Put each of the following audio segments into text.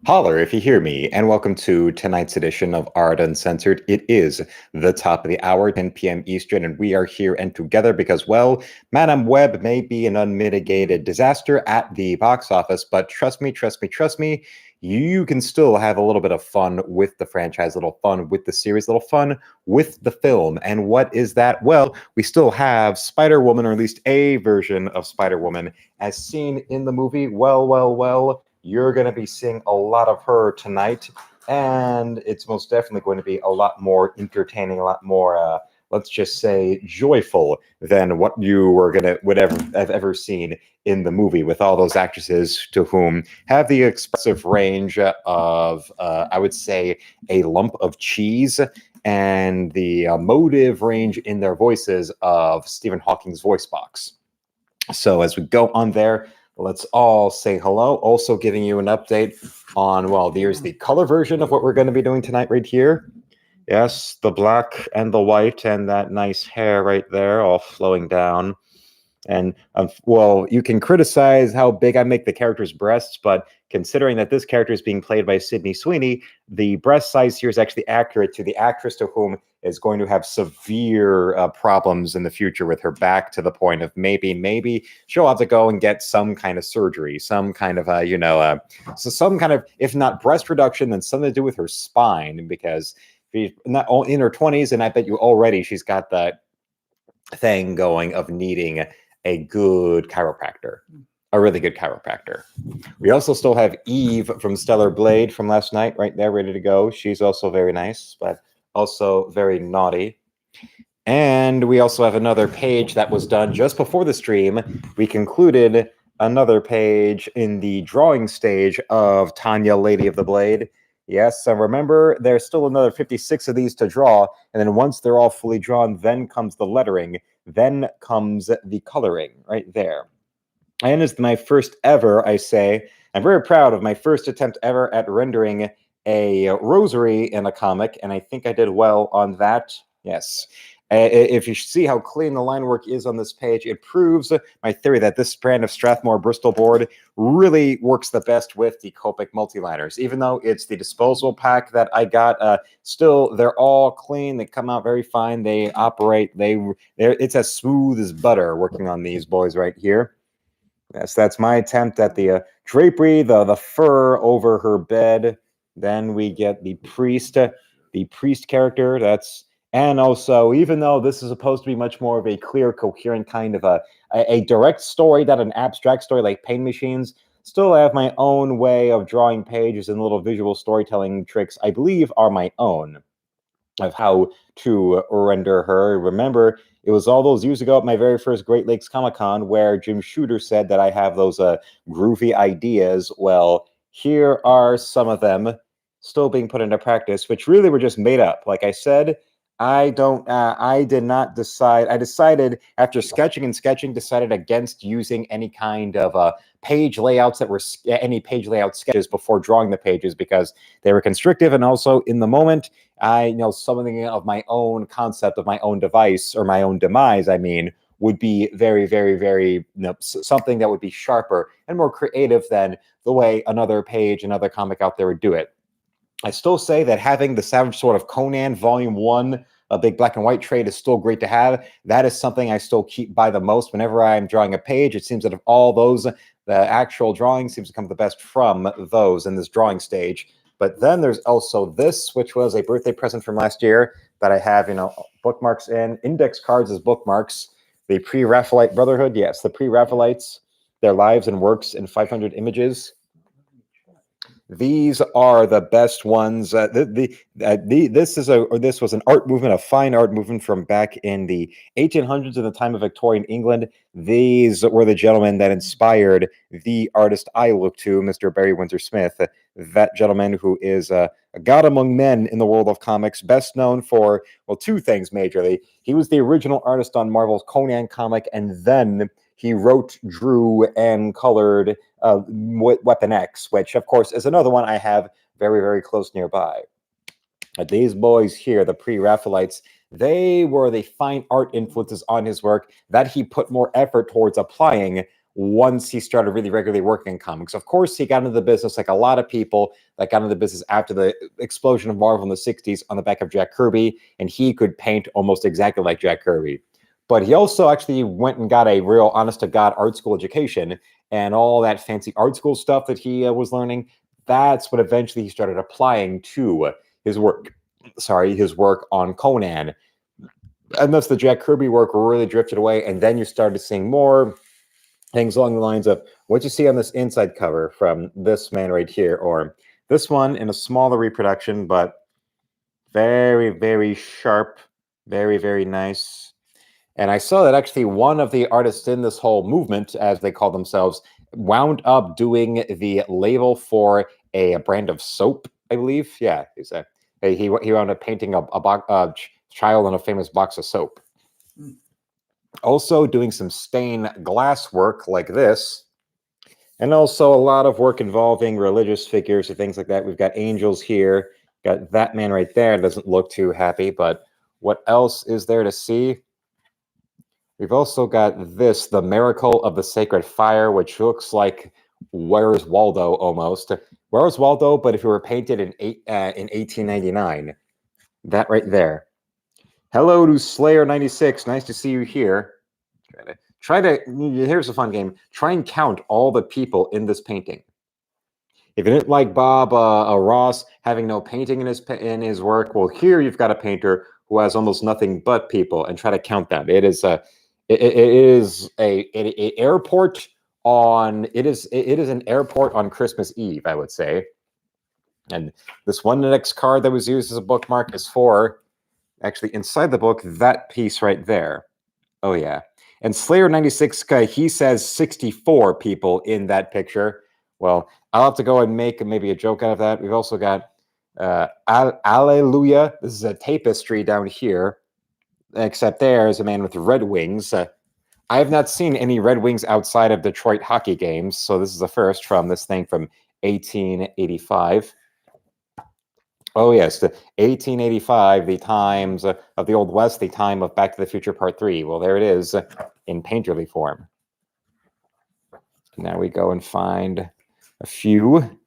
Holler if you hear me, and welcome to tonight's edition of Art Uncensored. It is the top of the hour, 10 p.m. Eastern, and we are here and together because, well, Madame Web may be an unmitigated disaster at the box office, but trust me, you can still have a little bit of fun with the franchise, a little fun with the series, a little fun with the film. And what is that? Well, we still have Spider-Woman, or at least a version of Spider-Woman, as seen in the movie. Well, you're going to be seeing a lot of her tonight, and it's most definitely going to be a lot more entertaining, a lot more, let's just say, joyful than what you would ever have ever seen in the movie, with all those actresses to whom have the expressive range of, I would say, a lump of cheese, and the emotive range in their voices of Stephen Hawking's voice box. So as we go on there, let's all say hello. Also giving you an update on, well, here's the color version of what we're going to be doing tonight right here. Yes, the black and the white and that nice hair right there all flowing down. And, well, you can criticize how big I make the character's breasts, but considering that this character is being played by Sydney Sweeney, the breast size here is actually accurate to the actress to whom is going to have severe problems in the future with her back, to the point of maybe she'll have to go and get some kind of surgery, some kind of, so some kind of, if not breast reduction, then something to do with her spine, because she's not in her 20s, and I bet you already she's got that thing going of needing a good chiropractor, a really good chiropractor. We also still have Eve from Stellar Blade from last night right there, ready to go. She's also very nice, but also very naughty. And we also have another page that was done just before the stream. We concluded another page in the drawing stage of Tanya, Lady of the Blade. Yes, and remember, there's still another 56 of these to draw, and then once they're all fully drawn, then comes the lettering, then comes the coloring right there. And it's my first ever, I say, I'm very proud of my first attempt ever at rendering a rosary in a comic, and I think I did well on that. Yes. If you see how clean the line work is on this page, it proves my theory that this brand of Strathmore Bristol board really works the best with the Copic multiliners. Even though it's the disposable pack that I got, still, they're all clean. They come out very fine. They operate. It's as smooth as butter working on these boys right here. Yes, that's my attempt at the drapery, the fur over her bed. Then we get the priest character. And also, even though this is supposed to be much more of a clear, coherent kind of a direct story, not an abstract story like Paint Machines, still I have my own way of drawing pages, and little visual storytelling tricks I believe are my own of how to render her. Remember, it was all those years ago at my very first Great Lakes Comic-Con where Jim Shooter said that I have those groovy ideas. Well, here are some of them still being put into practice, which really were just made up. Like I said, I did not decide. I decided after sketching, decided against using any kind of page layouts that were any page layout sketches before drawing the pages, because they were constrictive, and also in the moment, I know something of my own concept of my own device, or my own demise, I mean, would be very, something that would be sharper and more creative than the way another comic out there would do it. I still say that having the Savage Sword of Conan Volume 1, a big black and white trade, is still great to have. That is something I still keep by the most. Whenever I'm drawing a page, it seems that of all those, the actual drawing seems to come the best from those in this drawing stage. But then there's also this, which was a birthday present from last year that I have, bookmarks in, index cards as bookmarks. The Pre-Raphaelite Brotherhood, yes, the Pre-Raphaelites, their lives and works in 500 images. These are the best ones. This was an art movement, a fine art movement from back in the 1800s, in the time of Victorian England. These were the gentlemen that inspired the artist I look to, Mr. Barry Windsor Smith, that gentleman who is a god among men in the world of comics, best known for, well, two things majorly. He was the original artist on Marvel's Conan comic, and then he wrote, drew, and colored Weapon X, which, of course, is another one I have very close nearby. These boys here, the Pre-Raphaelites, they were the fine art influences on his work that he put more effort towards applying once he started really regularly working in comics. Of course, he got into the business like a lot of people that got into the business after the explosion of Marvel in the 60s on the back of Jack Kirby, and he could paint almost exactly like Jack Kirby. But he also actually went and got a real honest-to-God art school education, and all that fancy art school stuff that he was learning, that's what eventually he started applying to his work. His work on Conan. And thus the Jack Kirby work really drifted away, and then you started seeing more things along the lines of what you see on this inside cover from this man right here, or this one in a smaller reproduction, but very, very sharp, very, very nice. And I saw that actually one of the artists in this whole movement, as they call themselves, wound up doing the label for a brand of soap, I believe. Yeah, he wound up painting a child on a famous box of soap. Also doing some stained glass work like this, and also a lot of work involving religious figures and things like that. We've got angels here, got that man right there, doesn't look too happy, but what else is there to see? We've also got this, the Miracle of the Sacred Fire, which looks like Where's Waldo almost. Where's Waldo, but if it were painted in 1899. That right there. Hello to Slayer96. Nice to see you here. Here's a fun game. Try and count all the people in this painting. If you didn't like Bob Ross having no painting in his work, well, here you've got a painter who has almost nothing but people, and try to count them. It is an airport on Christmas Eve, I would say. And this one next card that was used as a bookmark is for, actually inside the book, that piece right there. Oh yeah. And Slayer96, he says 64 people in that picture. Well, I'll have to go and make maybe a joke out of that. We've also got Alleluia. This is a tapestry down here, except there's a man with red wings. I have not seen any Red Wings outside of Detroit hockey games, so this is the first from this thing from 1885. Oh, yes, the 1885, the times of the Old West, the time of Back to the Future Part 3. Well, there it is in painterly form. Now we go and find a few,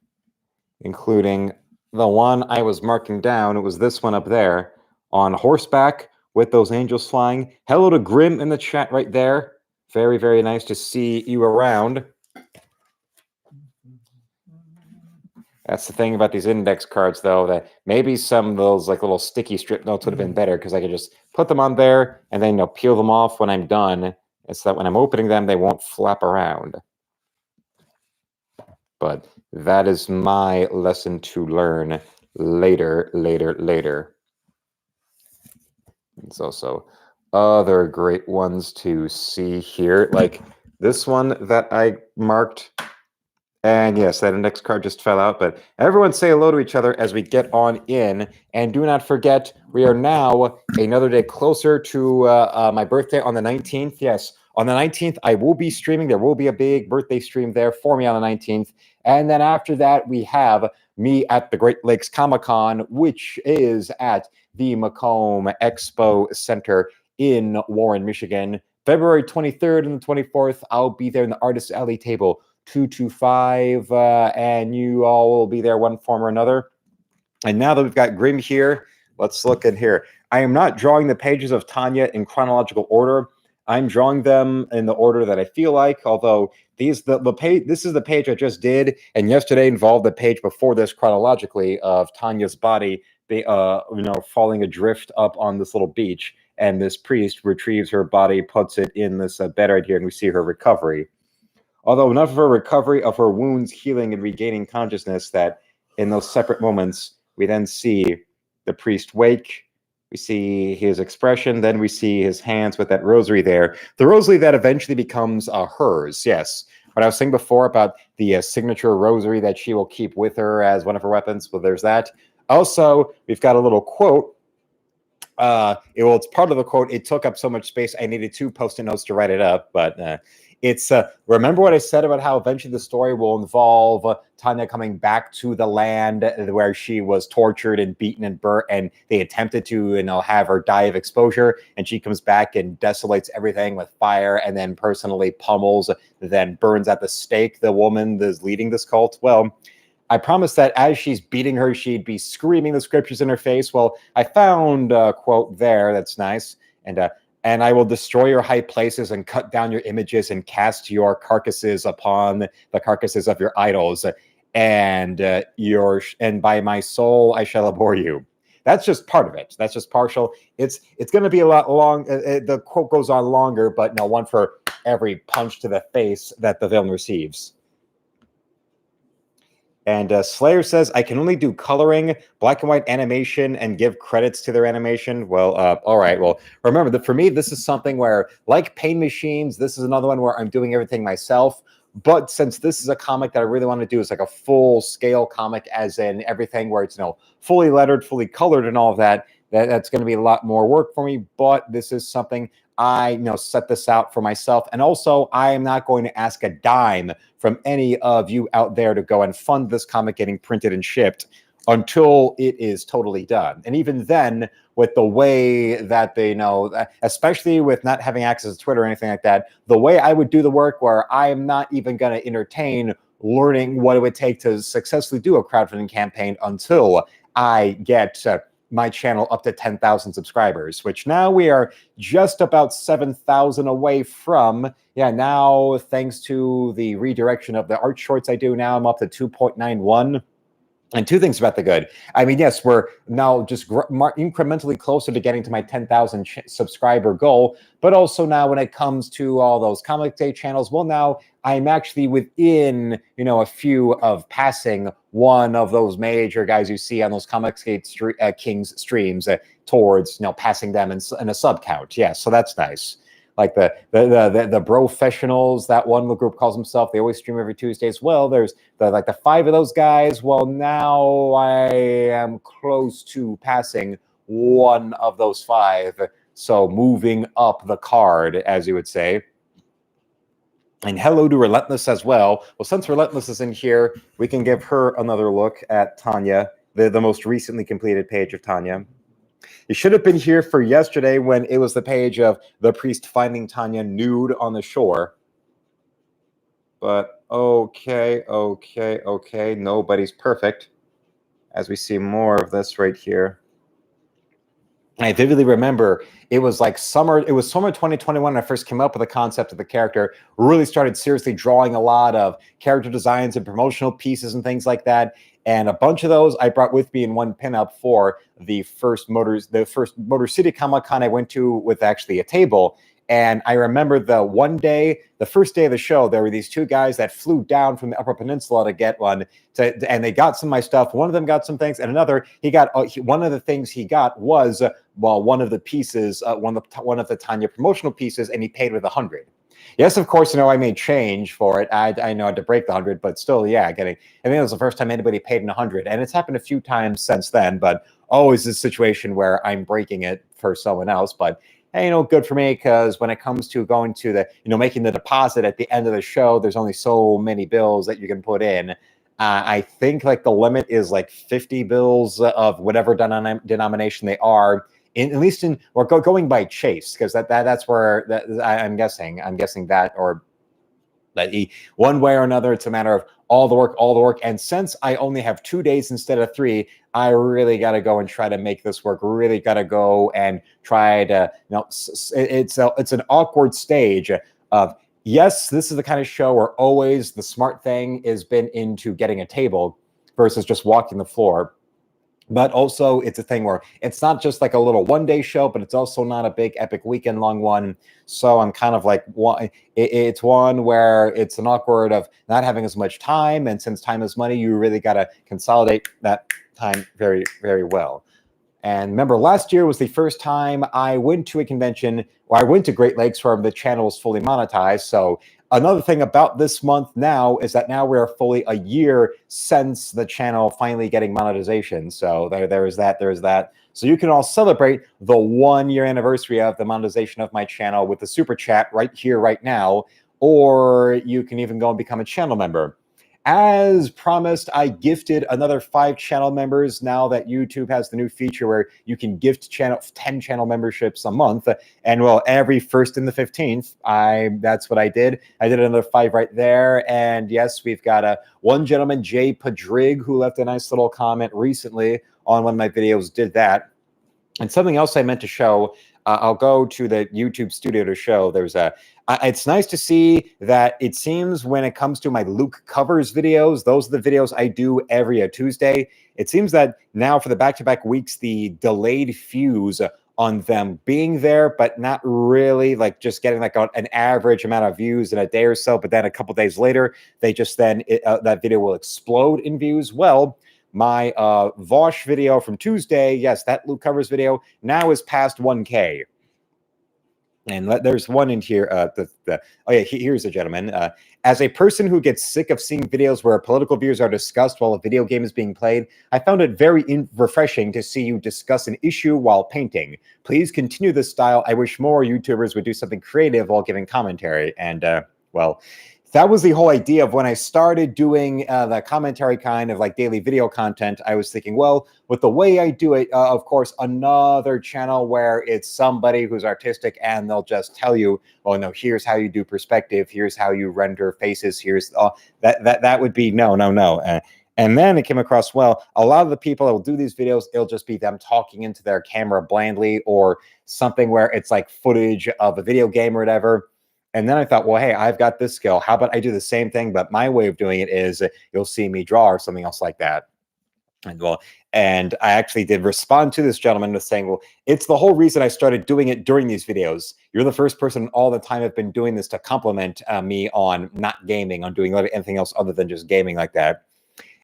including the one I was marking down. It was this one up there on horseback with those angels flying. Hello to Grim in the chat right there. Very, very nice to see you around. That's the thing about these index cards, though, that maybe some of those like little sticky strip notes would have been better, because I could just put them on there and then peel them off when I'm done, and so that when I'm opening them, they won't flap around. But that is my lesson to learn later. There's also other great ones to see here, like this one that I marked. And yes, that index card just fell out, but everyone say hello to each other as we get on in. And do not forget, we are now another day closer to my birthday on the 19th. Yes, on the 19th, I will be streaming. There will be a big birthday stream there for me on the 19th. And then after that, we have me at the Great Lakes Comic-Con, which is at the Macomb Expo Center in Warren, Michigan. February 23rd and the 24th, I'll be there in the Artist Alley table 225, and you all will be there one form or another. And now that we've got Grim here, let's look in here. I am not drawing the pages of Tanya in chronological order. I'm drawing them in the order that I feel like, although this is the page I just did, and yesterday involved the page before this chronologically of Tanya's body falling adrift up on this little beach, and this priest retrieves her body, puts it in this bed right here, and we see her recovery. Although enough of her recovery, of her wounds healing and regaining consciousness, that in those separate moments, we then see the priest wake, we see his expression, then we see his hands with that rosary there. The rosary that eventually becomes hers, yes. What I was saying before about the signature rosary that she will keep with her as one of her weapons, well, there's that. Also, we've got a little quote. It's part of the quote. It took up so much space, I needed 2 Post-it notes to write it up, but it's remember what I said about how eventually the story will involve Tanya coming back to the land where she was tortured and beaten and burnt, and they attempted to, have her die of exposure, and she comes back and desolates everything with fire, and then personally pummels, then burns at the stake the woman that's leading this cult. Well, I promised that as she's beating her, she'd be screaming the scriptures in her face. Well, I found a quote there that's nice. And I will destroy your high places and cut down your images and cast your carcasses upon the carcasses of your idols. And by my soul I shall abhor you. That's just part of it. That's just partial. It's going to be a lot long. The quote goes on longer, but no, one for every punch to the face that the villain receives. And Slayer says, I can only do coloring, black and white animation, and give credits to their animation. Well, all right. Well, remember that for me, this is something where, like Pain Machines, this is another one where I'm doing everything myself. But since this is a comic that I really want to do, is like a full-scale comic, as in everything where it's fully lettered, fully colored, and all of that, that's going to be a lot more work for me. But this is something I set this out for myself. And also, I am not going to ask a dime from any of you out there to go and fund this comic getting printed and shipped until it is totally done. And even then, with the way that they especially with not having access to Twitter or anything like that, the way I would do the work, where I am not even going to entertain learning what it would take to successfully do a crowdfunding campaign until I get my channel up to 10,000 subscribers, which now we are just about 7,000 away from. Yeah, now thanks to the redirection of the art shorts I do, now I'm up to 2.91. And two things about the good. I mean, yes, we're now just incrementally closer to getting to my 10,000 subscriber goal. But also now when it comes to all those Comic Day channels, well, now I'm actually within, a few of passing one of those major guys you see on those Comicsgate Kings streams towards, passing them in a sub count. Yeah, so that's nice. Like the Brofessionals, that one group calls themselves. They always stream every Tuesdays. Well, there's the 5 of those guys. Well, now I am close to passing one of those 5. So moving up the card, as you would say. And hello to Relentless as well. Well, since Relentless is in here, we can give her another look at Tanya, the most recently completed page of Tanya. You should have been here for yesterday when it was the page of the priest finding Tanya nude on the shore. But okay. Nobody's perfect. As we see more of this right here. I vividly remember it was like summer. It was summer 2021 when I first came up with the concept of the character. Really started seriously drawing a lot of character designs and promotional pieces and things like that. And a bunch of those I brought with me in one pinup for the first Motor City Comic Con I went to, with actually a table. And I remember the first day of the show, there were these 2 guys that flew down from the Upper Peninsula to get one, and they got some of my stuff. One of them got some things, and another, one of the things he got was, one of the pieces, one of the Tanya promotional pieces, and he paid with 100. Yes, of course, I made change for it. I know I had to break the 100, but still, yeah, I think it was the first time anybody paid 100, and it's happened a few times since then, but always this situation where I'm breaking it for someone else. But hey, good for me, because when it comes to going to the, making the deposit at the end of the show, there's only so many bills that you can put in. I think the limit is 50 bills of whatever denomination they are. At least going by Chase, because that's where I'm guessing that, or that one way or another, it's a matter of all the work. And since I only have 2 days instead of 3, I really got to go and try to make this work. Really got to go and try to, it's an awkward stage of, yes, this is the kind of show where always the smart thing has been into getting a table versus just walking the floor. But also, it's a thing where it's not just like a little one-day show, but it's also not a big epic weekend-long one. So I'm kind of it's one where it's an awkward of not having as much time. And since time is money, you really got to consolidate that time very, very well. And remember, last year was the first time I went to a convention, or I went to Great Lakes where the channel was fully monetized. So another thing about this month now is that now we're fully a year since the channel finally getting monetization. So there is that. So you can all celebrate the 1-year anniversary of the monetization of my channel with the super chat right here, right now. or you can even go and become a channel member. As promised, I gifted another 5 channel members now that YouTube has the new feature where you can gift 10 channel memberships a month. And well, every 1st and the 15th, that's what I did. I did another 5 right there. And yes, we've got one gentleman, Jay Padrig, who left a nice little comment recently on one of my videos, did that. And something else I meant to show, I'll go to the YouTube studio to show. It's nice to see that it seems when it comes to my Luke covers videos, those are the videos I do every Tuesday. It seems that now for the back-to-back weeks, the delayed fuse on them being there, but not really, like just getting like an average amount of views in a day or so. But then a couple days later, they just that video will explode in views. Well, my Vosh video from Tuesday, yes, that Luke covers video now is past 1K. And there's one in here. Oh yeah, here's a gentleman. As a person who gets sick of seeing videos where political views are discussed while a video game is being played, I found it very refreshing to see you discuss an issue while painting. Please continue this style. I wish more YouTubers would do something creative while giving commentary. And well, that was the whole idea of when I started doing the commentary kind of like daily video content. I was thinking, well, with the way I do it, of course, another channel where it's somebody who's artistic and they'll just tell you, oh, no, here's how you do perspective. Here's how you render faces. Here's that would be no. And then it came across, well, a lot of the people that will do these videos, it'll just be them talking into their camera blandly or something where it's like footage of a video game or whatever. And then I thought, well, hey, I've got this skill. How about I do the same thing, but my way of doing it is you'll see me draw or something else like that. And I actually did respond to this gentleman with saying, well, it's the whole reason I started doing it during these videos. You're the first person all the time I've been doing this to compliment me on not gaming, on doing anything else other than just gaming like that.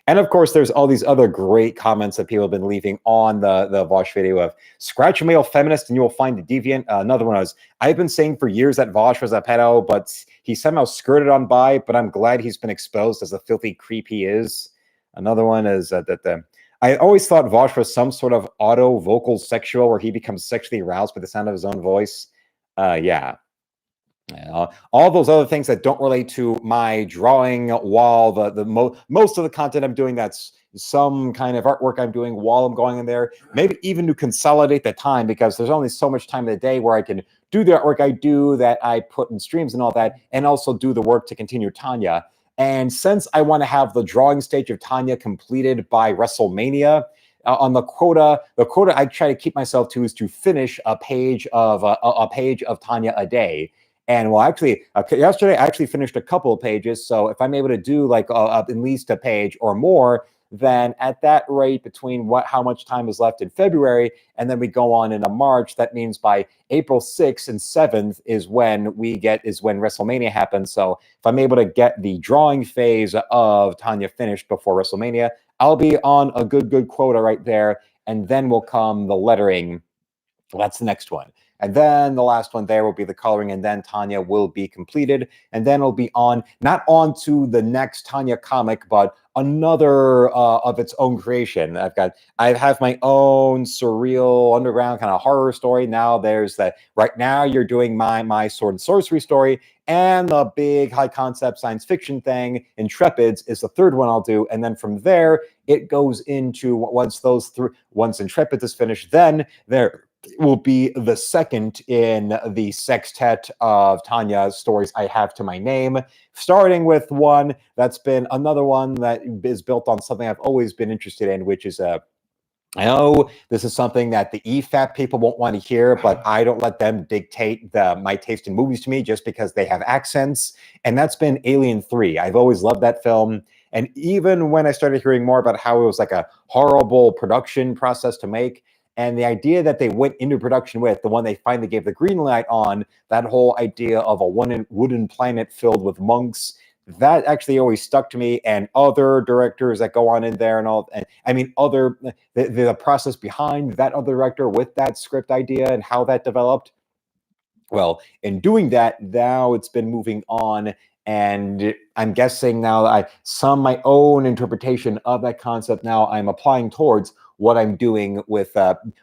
And of course, there's all these other great comments that people have been leaving on the Vosh video of scratch a male feminist and you will find a deviant. Another one was, I've been saying for years that Vosh was a pedo, but he somehow skirted on by, but I'm glad he's been exposed as the filthy creep he is. Another one is I always thought Vosh was some sort of auto-vocal sexual where he becomes sexually aroused by the sound of his own voice. Yeah. All those other things that don't relate to my drawing while most of the content I'm doing, that's some kind of artwork I'm doing while I'm going in there, maybe even to consolidate the time, because there's only so much time in the day where I can do the artwork I do that I put in streams and all that, and also do the work to continue Tanya. And since I want to have the drawing stage of Tanya completed by WrestleMania, on the quota I try to keep myself to is to finish a page of Tanya a day. And well, actually, yesterday I actually finished a couple of pages. So if I'm able to do like at least a page or more, then at that rate, between how much time is left in February, and then we go on into March, that means by April 6th and 7th is when WrestleMania happens. So if I'm able to get the drawing phase of Tanya finished before WrestleMania, I'll be on a good quota right there. And then will come the lettering. Well, that's the next one. And then the last one there will be the coloring, and then Tanya will be completed. And then it'll be not on to the next Tanya comic, but another of its own creation. I have my own surreal underground kind of horror story. Now right now you're doing my sword and sorcery story, and the big high concept science fiction thing, Intrepids, is the third one I'll do. And then from there, it goes into once Intrepids is finished, then there will be the second in the sextet of Tanya stories I have to my name, starting with one that's been another one that is built on something I've always been interested in, which is I know this is something that the EFAP people won't want to hear, but I don't let them dictate my taste in movies to me just because they have accents. And that's been Alien 3. I've always loved that film. And even when I started hearing more about how it was like a horrible production process to make, and the idea that they went into production with, the one they finally gave the green light on, that whole idea of a wooden planet filled with monks, that actually always stuck to me. And other directors that go on in there and all, and I mean, the process behind that other director with that script idea and how that developed. Well, in doing that, now it's been moving on. And I'm guessing now my own interpretation of that concept now I'm applying towards what I'm doing with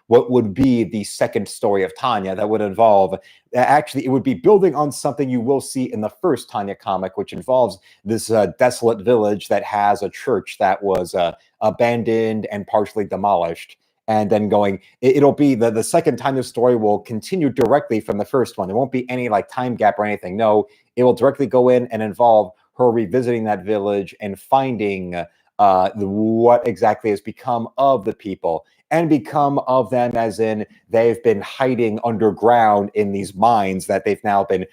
what would be the second story of Tanya that would involve, actually, it would be building on something you will see in the first Tanya comic, which involves this desolate village that has a church that was abandoned and partially demolished. And then it'll be the second time the story will continue directly from the first one. There won't be any like time gap or anything. No, it will directly go in and involve her revisiting that village and finding what exactly has become of the people, and become of them as in they've been hiding underground in these mines that they've now been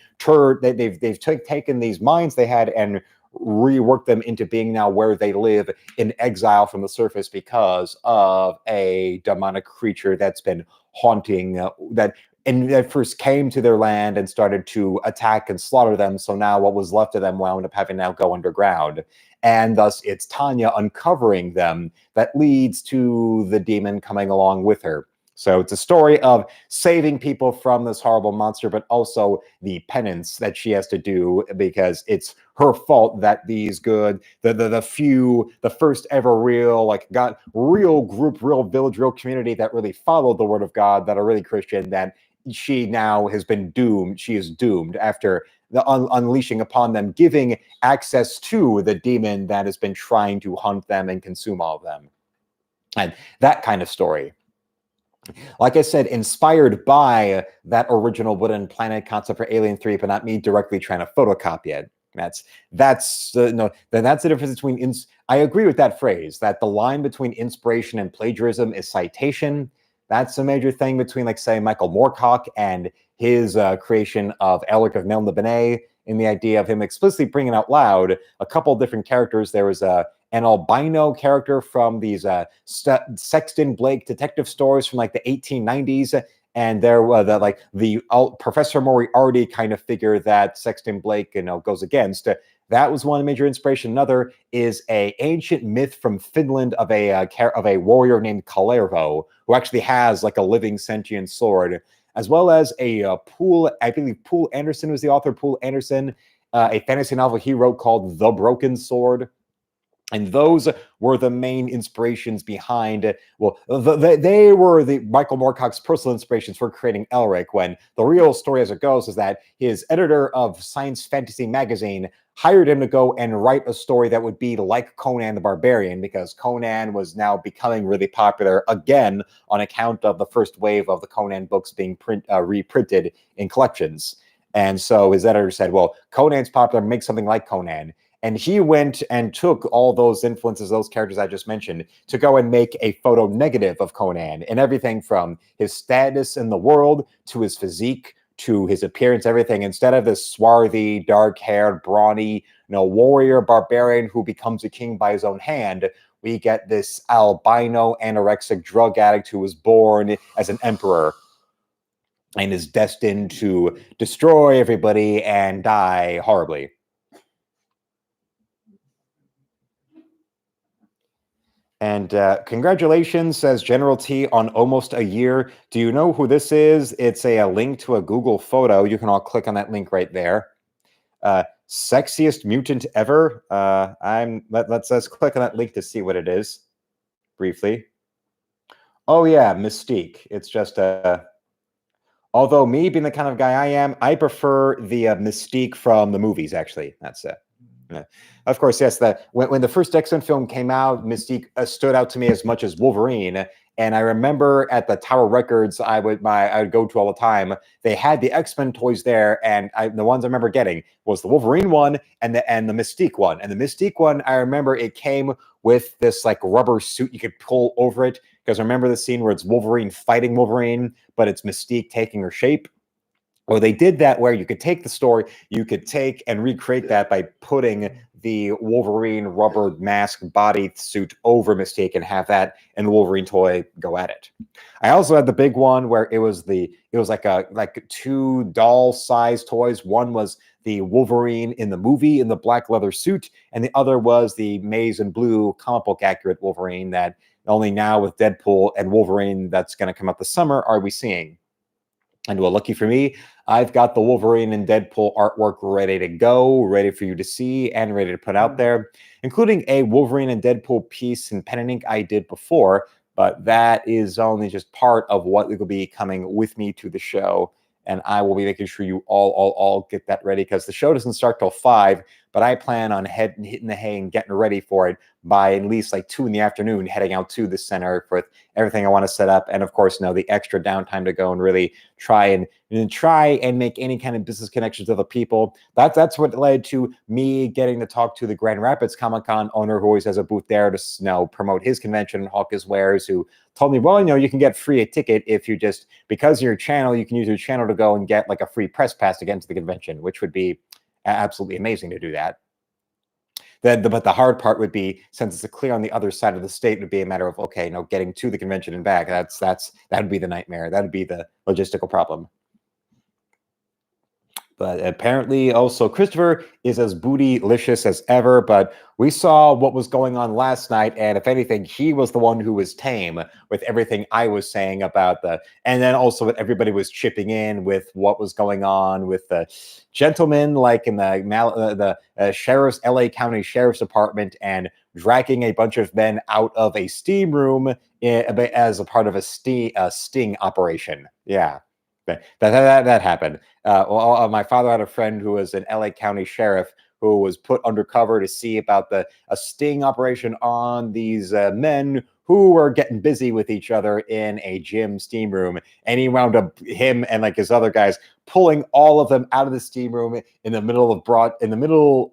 they've taken these mines they had and reworked them into being now where they live in exile from the surface because of a demonic creature that's been haunting that first came to their land and started to attack and slaughter them. So now what was left of them wound up having now go underground. And thus it's Tanya uncovering them that leads to the demon coming along with her. So it's a story of saving people from this horrible monster, but also the penance that she has to do because it's her fault that these the first ever real group, real village, real community that really followed the word of God, that are really Christian, that she now has been doomed. She is doomed after the unleashing upon them, giving access to the demon that has been trying to hunt them and consume all of them. And that kind of story. Like I said, inspired by that original Wooden Planet concept for Alien 3, but not me directly trying to photocopy it. That's the difference between. I agree with that phrase, that the line between inspiration and plagiarism is citation. That's a major thing between, like, say, Michael Moorcock and his creation of Alec of Meln the Benet, in the idea of him explicitly bringing out loud a couple of different characters. There was an albino character from these Sexton Blake detective stories from like the 1890s, and there was the Professor Moriarty kind of figure that Sexton Blake goes against. That was one major inspiration. Another is a ancient myth from Finland of a warrior named Kalervo, who actually has like a living sentient sword, as well as I believe Poul Anderson was the author. Poul Anderson, a fantasy novel he wrote called The Broken Sword. And those were the main inspirations behind, they were the Michael Moorcock's personal inspirations for creating Elric, when the real story as it goes is that his editor of Science Fantasy magazine hired him to go and write a story that would be like Conan the Barbarian, because Conan was now becoming really popular again on account of the first wave of the Conan books being reprinted in collections. And so his editor said, well, Conan's popular, make something like Conan. And he went and took all those influences, those characters I just mentioned, to go and make a photo negative of Conan, and everything from his status in the world to his physique to his appearance, everything. Instead of this swarthy, dark-haired, brawny, warrior barbarian who becomes a king by his own hand, we get this albino anorexic drug addict who was born as an emperor and is destined to destroy everybody and die horribly. And congratulations, says General T, on almost a year. Do you know who this is? It's a link to a Google photo. You can all click on that link right there. Sexiest mutant ever. Let's click on that link to see what it is briefly. Oh yeah, Mystique. It's just although me being the kind of guy I am, I prefer the Mystique from the movies. Actually, that's it. Yeah. Of course, yes. When the first X-Men film came out, Mystique stood out to me as much as Wolverine. And I remember at the Tower Records I would go to all the time, they had the X-Men toys there, and the ones I remember getting was the Wolverine one and the Mystique one. And the Mystique one, I remember it came with this like rubber suit you could pull over it, because I remember the scene where it's Wolverine fighting Wolverine, but it's Mystique taking her shape. Or they did that where you could take the story, you could take and recreate that by putting the Wolverine rubber mask body suit over Mystique and have that and the Wolverine toy go at it. I also had the big one where it was like two doll size toys. One was the Wolverine in the movie in the black leather suit, and the other was the maize and blue comic book accurate Wolverine that only now with Deadpool and Wolverine that's going to come out this summer are we seeing. And well, lucky for me, I've got the Wolverine and Deadpool artwork ready to go, ready for you to see and ready to put out there, including a Wolverine and Deadpool piece in pen and ink I did before. But that is only just part of what will be coming with me to the show. And I will be making sure you all get that ready, because the show doesn't start till 5, but I plan on hitting the hay and getting ready for it by at least like 2 in the afternoon, heading out to the center for everything I want to set up. And of course, the extra downtime to go and really try and make any kind of business connections with other people. That's what led to me getting to talk to the Grand Rapids Comic-Con owner, who always has a booth there to promote his convention and hawk his wares, who told me, well, you can get free a ticket if you just, because of your channel, you can use your channel to go and get like a free press pass to get into the convention, which would be absolutely amazing to do that. But the hard part would be, since it's clear on the other side of the state, would be a matter of, okay, getting to the convention and back. That would be the nightmare. That would be the logistical problem. But apparently also Christopher is as bootylicious as ever, but we saw what was going on last night, and if anything, he was the one who was tame with everything I was saying about and then also what everybody was chipping in with what was going on with the gentlemen, like in the sheriff's, LA County Sheriff's Department, and dragging a bunch of men out of a steam room as a part of a sting operation. Yeah. That happened. My father had a friend who was an LA County sheriff who was put undercover to see about a sting operation on these men who were getting busy with each other in a gym steam room, and he wound up, him and like his other guys, pulling all of them out of the steam room in the middle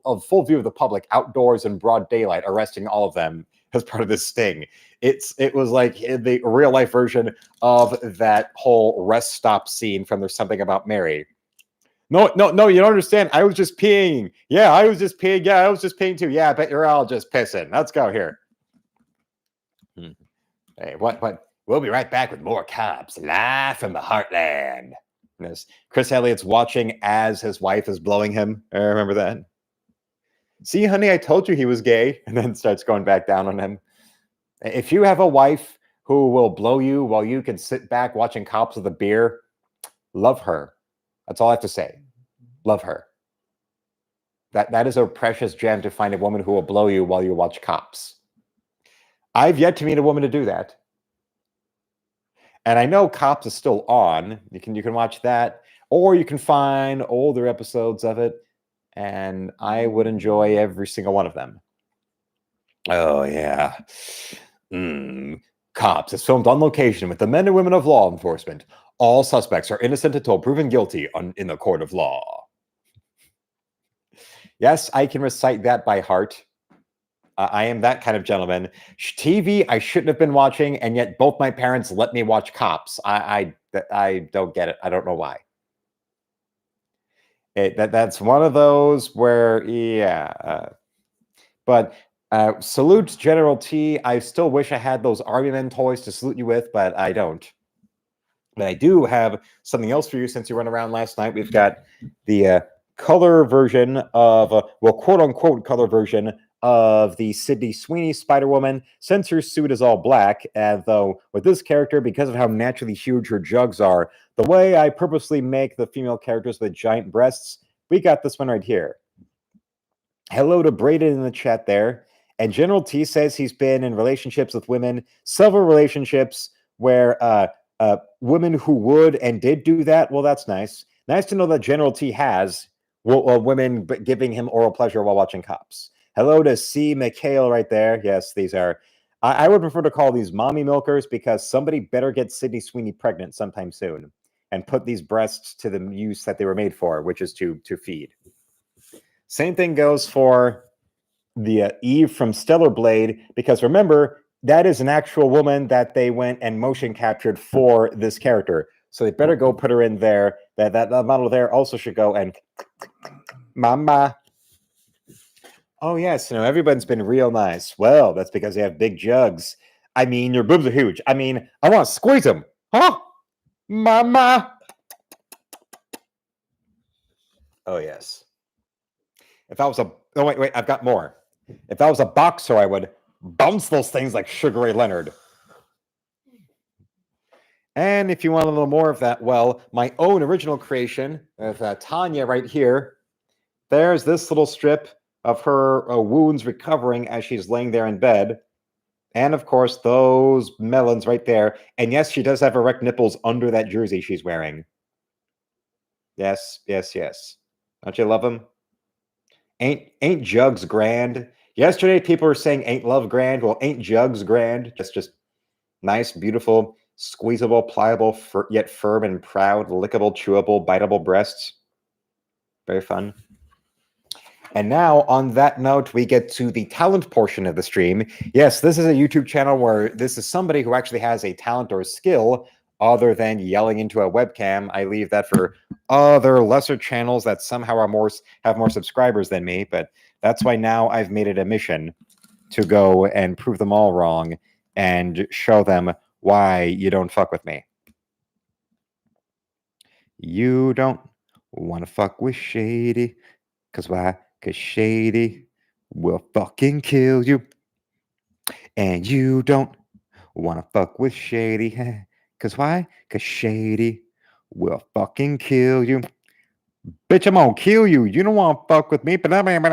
of full view of the public, outdoors in broad daylight, arresting all of them as part of this sting. It was like the real life version of that whole rest stop scene from There's Something About Mary. No, you don't understand. I was just peeing. Yeah, I was just peeing. Yeah, I was just peeing too. Yeah, I bet you're all just pissing. Let's go here. Hey, what? We'll be right back with more Cops live from the Heartland. Yes. Chris Elliott's watching as his wife is blowing him. I remember that. See, honey, I told you he was gay, and then starts going back down on him. If you have a wife who will blow you while you can sit back watching Cops with a beer, love her. That's all I have to say. Love her. That is a precious gem, to find a woman who will blow you while you watch Cops. I've yet to meet a woman to do that. And I know Cops is still on. You can watch that, or you can find older episodes of it, and I would enjoy every single one of them. Oh, yeah. Cops is filmed on location with the men and women of law enforcement. All suspects are innocent until proven guilty in the court of law. Yes, I can recite that by heart. I am that kind of gentleman. TV I shouldn't have been watching, and yet both my parents let me watch Cops. I don't get it. I don't know why. That's one of those where, yeah. But salute General T. I still wish I had those Army Men toys to salute you with, but I don't. But I do have something else for you since you went around last night. We've got the color version of, quote unquote, color version of the Sydney Sweeney Spider-Woman, since her suit is all black, though with this character, because of how naturally huge her jugs are, the way I purposely make the female characters with giant breasts, we got this one right here. Hello to Braden in the chat there. And General T says he's been in relationships with women, several relationships where women who would and did do that. Well, that's nice. Nice to know that General T has women giving him oral pleasure while watching Cops. Hello to C. McHale right there. Yes, these are, I would prefer to call these mommy milkers, because somebody better get Sydney Sweeney pregnant sometime soon and put these breasts to the use that they were made for, which is to feed. Same thing goes for the Eve from Stellar Blade, because remember, that is an actual woman that they went and motion captured for this character. So they better go put her in there. That model there also should go and mama. Oh, yes, everybody's been real nice. Well, that's because they have big jugs. I mean, your boobs are huge. I mean, I want to squeeze them. Huh? Mama. Oh, yes. If I was oh, wait, I've got more. If I was a boxer, I would bounce those things like Sugar Ray Leonard. And if you want a little more of that, well, my own original creation of Tanya right here, there's this little strip of her wounds recovering as she's laying there in bed. And of course, those melons right there. And yes, she does have erect nipples under that jersey she's wearing. Yes, yes, yes. Don't you love them? Ain't Jugs grand? Yesterday, people were saying ain't love grand. Well, ain't Jugs grand? Just nice, beautiful, squeezable, pliable, yet firm and proud, lickable, chewable, biteable breasts. Very fun. And now, on that note, we get to the talent portion of the stream. Yes, this is a YouTube channel where this is somebody who actually has a talent or a skill other than yelling into a webcam. I leave that for other lesser channels that somehow have more subscribers than me. But that's why now I've made it a mission to go and prove them all wrong and show them why you don't fuck with me. You don't want to fuck with Shady. Because why? Because Shady will fucking kill you. And you don't want to fuck with Shady. Because why? Because Shady will fucking kill you. Bitch, I'm gonna kill you. You don't want to fuck with me, but when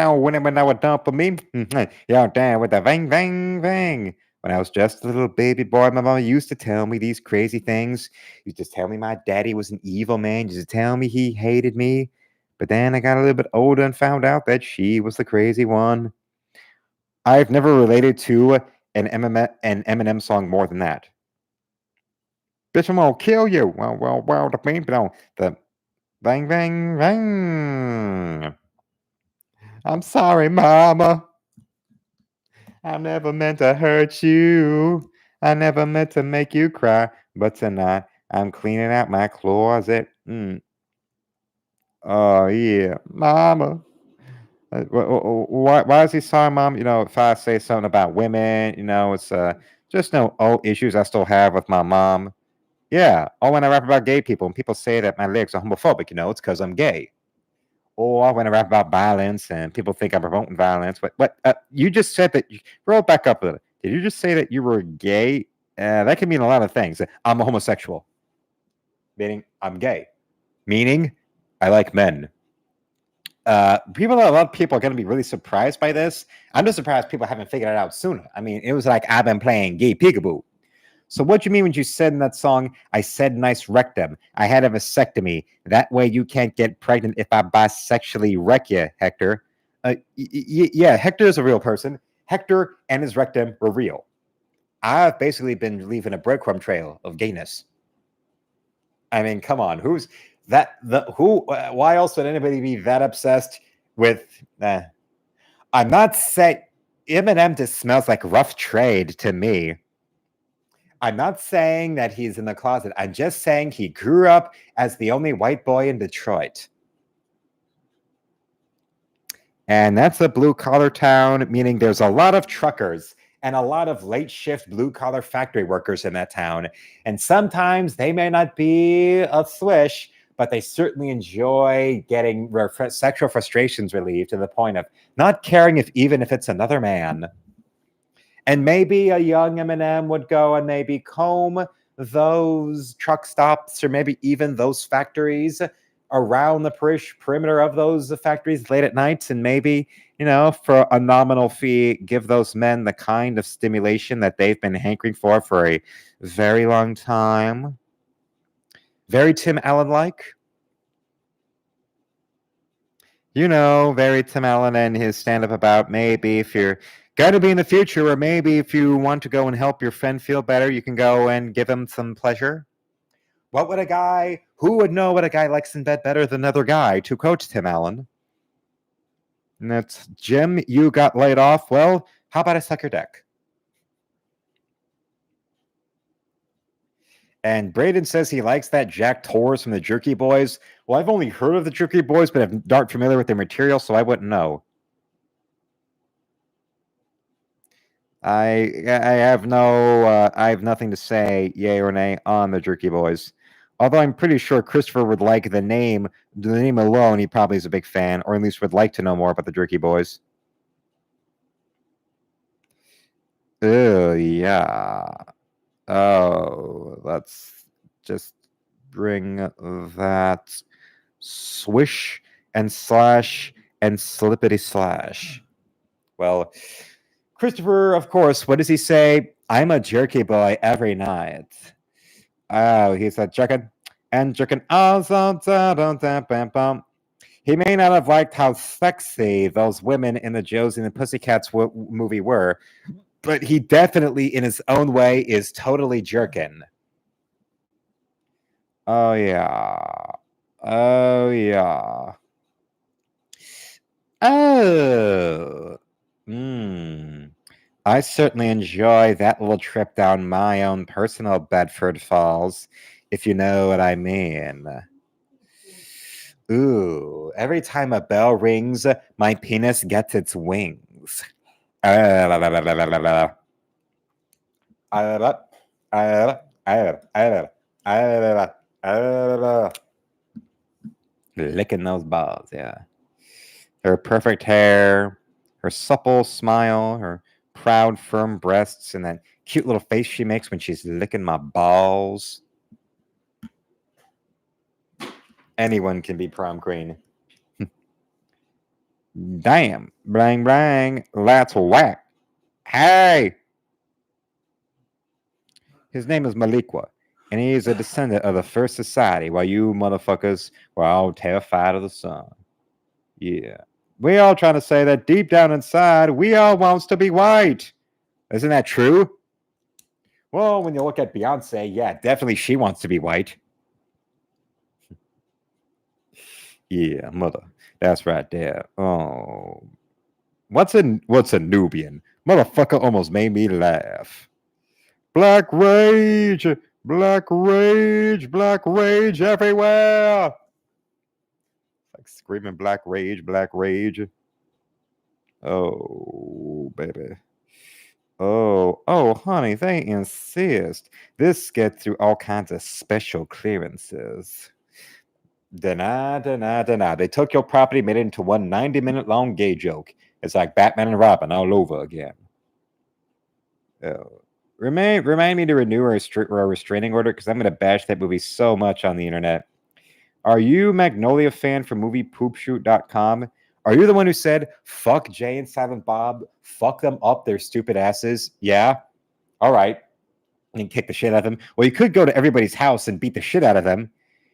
I would dump with me. You're down with the bang, bang, bang. When I was just a little baby boy, my mama used to tell me these crazy things. Used to tell me my daddy was an evil man. Used to tell me he hated me. But then I got a little bit older and found out that she was the crazy one. I've never related to an Eminem song more than that. Bitch, I'm gonna kill you. Well, the pain, the bang, bang, bang. I'm sorry, mama. I never meant to hurt you. I never meant to make you cry. But tonight, I'm cleaning out my closet. Oh, yeah. Mama. Why is he sorry, Mom? If I say something about women, it's just no old issues I still have with my mom. Yeah. Or when I rap about gay people and people say that my lyrics are homophobic, it's because I'm gay. Or when I rap about violence and people think I'm promoting violence. But you just said that. Roll back up a little. Did you just say that you were gay? That can mean a lot of things. I'm a homosexual, meaning I'm gay, meaning I like men. A lot of people are going to be really surprised by this. I'm just surprised people haven't figured it out sooner. I mean, it was like I've been playing gay peekaboo. So what do you mean when you said in that song, I said nice rectum. I had a vasectomy. That way you can't get pregnant if I bisexually wreck you, Hector. Yeah, Hector is a real person. Hector and his rectum were real. I've basically been leaving a breadcrumb trail of gayness. I mean, come on. Who's that? Why else would anybody be that obsessed with? I'm not saying Eminem just smells like rough trade to me. I'm not saying that he's in the closet. I'm just saying he grew up as the only white boy in Detroit. And that's a blue-collar town, meaning there's a lot of truckers and a lot of late-shift blue-collar factory workers in that town. And sometimes they may not be a swish, but they certainly enjoy getting sexual frustrations relieved to the point of not caring even if it's another man. And maybe a young Eminem would go and maybe comb those truck stops or maybe even those factories around the perimeter of those factories late at night and maybe, for a nominal fee, give those men the kind of stimulation that they've been hankering for a very long time. Very Tim Allen-like. Very Tim Allen and his stand-up about maybe if you're going to be in the future, or maybe if you want to go and help your friend feel better, you can go and give him some pleasure. Who would know what a guy likes in bed better than another guy, to quote Tim Allen? And that's, Jim, you got laid off. Well, how about I suck your dick? And Braden says he likes that Jack Torres from the Jerky Boys. Well, I've only heard of the Jerky Boys, but I'm not familiar with their material, so I wouldn't know. I have nothing to say, yay or nay, on the Jerky Boys. Although I'm pretty sure Christopher would like the name alone. He probably is a big fan, or at least would like to know more about the Jerky Boys. Yeah. Oh, let's just bring that swish and slash and slippity slash. Well, Christopher, of course, what does he say? I'm a jerky boy every night. Oh, he's a jerkin and jerkin. He may not have liked how sexy those women in the Josie and the Pussycats movie were, but he definitely, in his own way, is totally jerkin. Oh, yeah. Oh, yeah. Oh. I certainly enjoy that little trip down my own personal Bedford Falls, if you know what I mean. Ooh, every time a bell rings, my penis gets its wings. Licking those balls, yeah. Her perfect hair, her supple smile, her proud, firm breasts, and that cute little face she makes when she's licking my balls. Anyone can be prom queen. Damn, blang blang, that's whack. Hey! His name is Maliqua, and he is a descendant of the First Society, while you motherfuckers were all terrified of the sun. Yeah. We all trying to say that deep down inside, we all wants to be white. Isn't that true? Well, when you look at Beyonce, yeah, definitely she wants to be white. Yeah, mother. That's right there. Oh. What's a Nubian? Motherfucker almost made me laugh. Black rage, black rage, black rage everywhere. Like screaming black rage, black rage. Oh, baby. Oh, honey, they insist. This gets through all kinds of special clearances. Deny. They took your property, made it into one 90-minute long gay joke. It's like Batman and Robin all over again. Remind me to renew our restraining order because I'm going to bash that movie so much on the internet. Are you Magnolia fan from moviepoopshoot.com? Are you the one who said, fuck Jay and Silent Bob, fuck them up their stupid asses? Yeah? All right. And kick the shit out of them. Well, you could go to everybody's house and beat the shit out of them.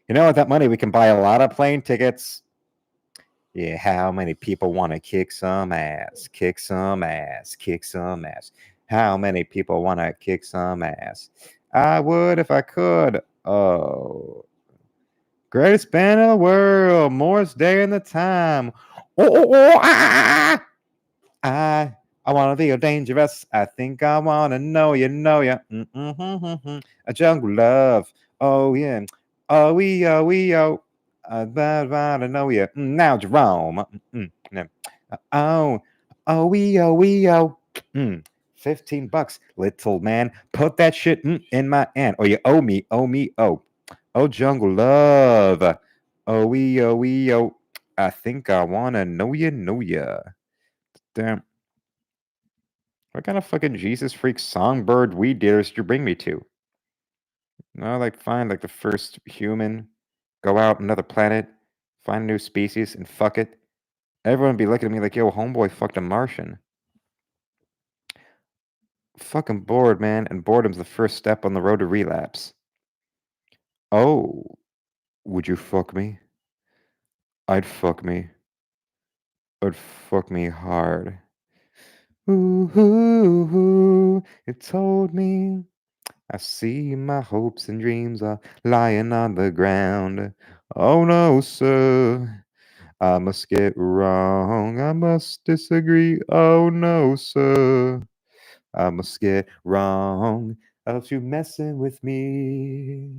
You know, with that money, we can buy a lot of plane tickets. Yeah, how many people want to kick some ass? Kick some ass. Kick some ass. How many people want to kick some ass? I would if I could. Oh. Greatest band in the world. Morris Day in the time. I want to feel dangerous. I think I want to know you, A jungle love. Oh, yeah. Oh, I want to know you. Now, Jerome. Oh. 15 bucks, little man. Put that shit in my hand. Oh, you owe me. Oh, jungle love. Oh. I think I want to know you. Damn. What kind of fucking Jesus freak songbird weed dealers did you bring me to? No, like find like the first human, go out another planet, find a new species, and fuck it. Everyone would be looking at me like, yo, homeboy fucked a Martian. Fucking bored, man, and boredom's the first step on the road to relapse. Oh, would you fuck me? I'd fuck me. I'd fuck me hard. Ooh, it told me I see my hopes and dreams are lying on the ground. Oh no, sir. I must get wrong. I must disagree. Oh no, sir. I must get wrong of you messing with me.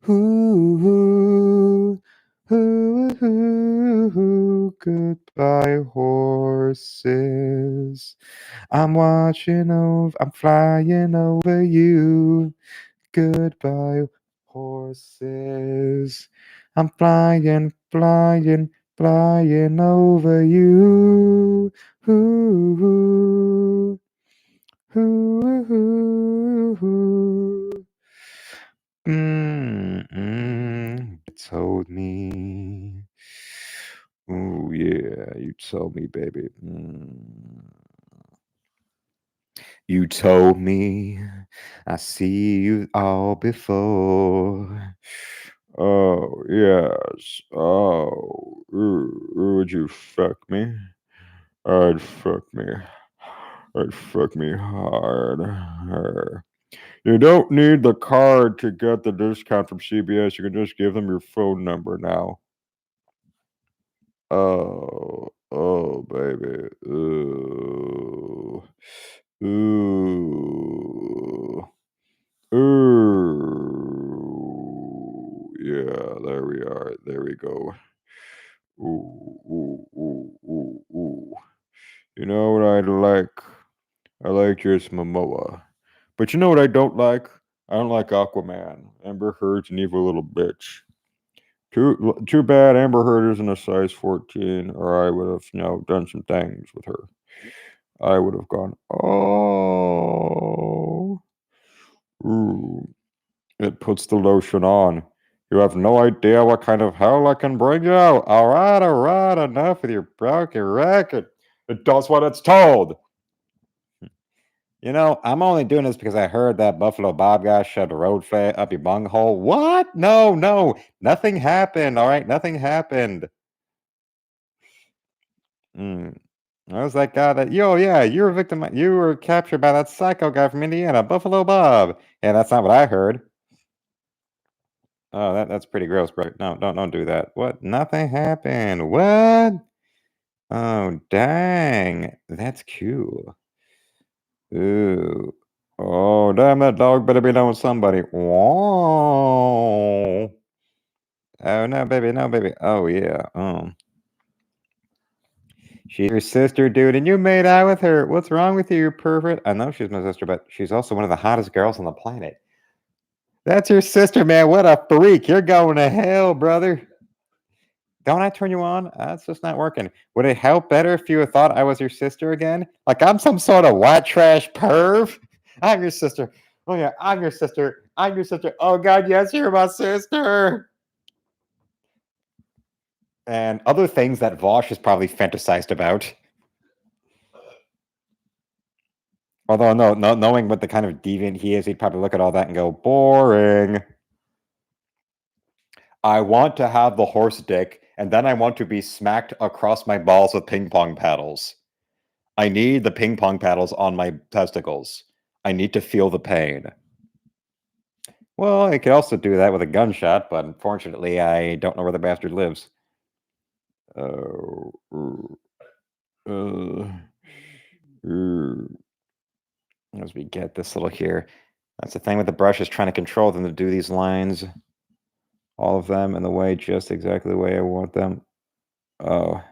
Ooh, goodbye, horses. I'm flying over you. Goodbye, horses. I'm flying over you. Ooh, told me. Oh yeah, you told me, baby. You told me I see you all before. Oh, yes. Oh, would you fuck me? I'd fuck me. I'd fuck me hard. You don't need the card to get the discount from CBS. You can just give them your phone number now. Oh, baby. Ooh. Ooh. Ooh. Yeah, there we are. There we go. Ooh, ooh, ooh, ooh, ooh. You know what I like? I like just Momoa. But you know what I don't like? I don't like Aquaman. Amber Heard's an evil little bitch. Too bad Amber Heard isn't a size 14, or I would have, done some things with her. I would have gone, oh. Ooh. It puts the lotion on. You have no idea what kind of hell I can bring you. All right, enough with your broken record. It does what it's told. I'm only doing this because I heard that Buffalo Bob guy shoved a road fare up your bunghole. What? No. Nothing happened, all right? Nothing happened. I was that guy that, yeah, you were a victim. You were captured by that psycho guy from Indiana, Buffalo Bob. Yeah, that's not what I heard. Oh, that's pretty gross, bro. No, don't do that. What? Nothing happened. What? Oh, dang. That's cool. Ooh. Oh, damn, that dog better be done with somebody. Whoa. Oh, no, baby. No, baby. Oh, yeah. She's your sister, dude, and you made out with her. What's wrong with you, you pervert? I know she's my sister, but she's also one of the hottest girls on the planet. That's your sister, man. What a freak. You're going to hell, brother. Don't I turn you on? That's just not working. Would it help better if you thought I was your sister again? Like I'm some sort of white trash perv? I'm your sister. Oh, yeah, I'm your sister. I'm your sister. Oh, God, yes, you're my sister. And other things that Vosh has probably fantasized about. Although, no, knowing what the kind of deviant he is, he'd probably look at all that and go, boring. I want to have the horse dick, and then I want to be smacked across my balls with ping pong paddles. I need the ping pong paddles on my testicles. I need to feel the pain. Well, I could also do that with a gunshot, but unfortunately, I don't know where the bastard lives. As we get this little here. That's the thing with the brush, is trying to control them to do these lines. All of them in the way, just exactly the way I want them. Oh.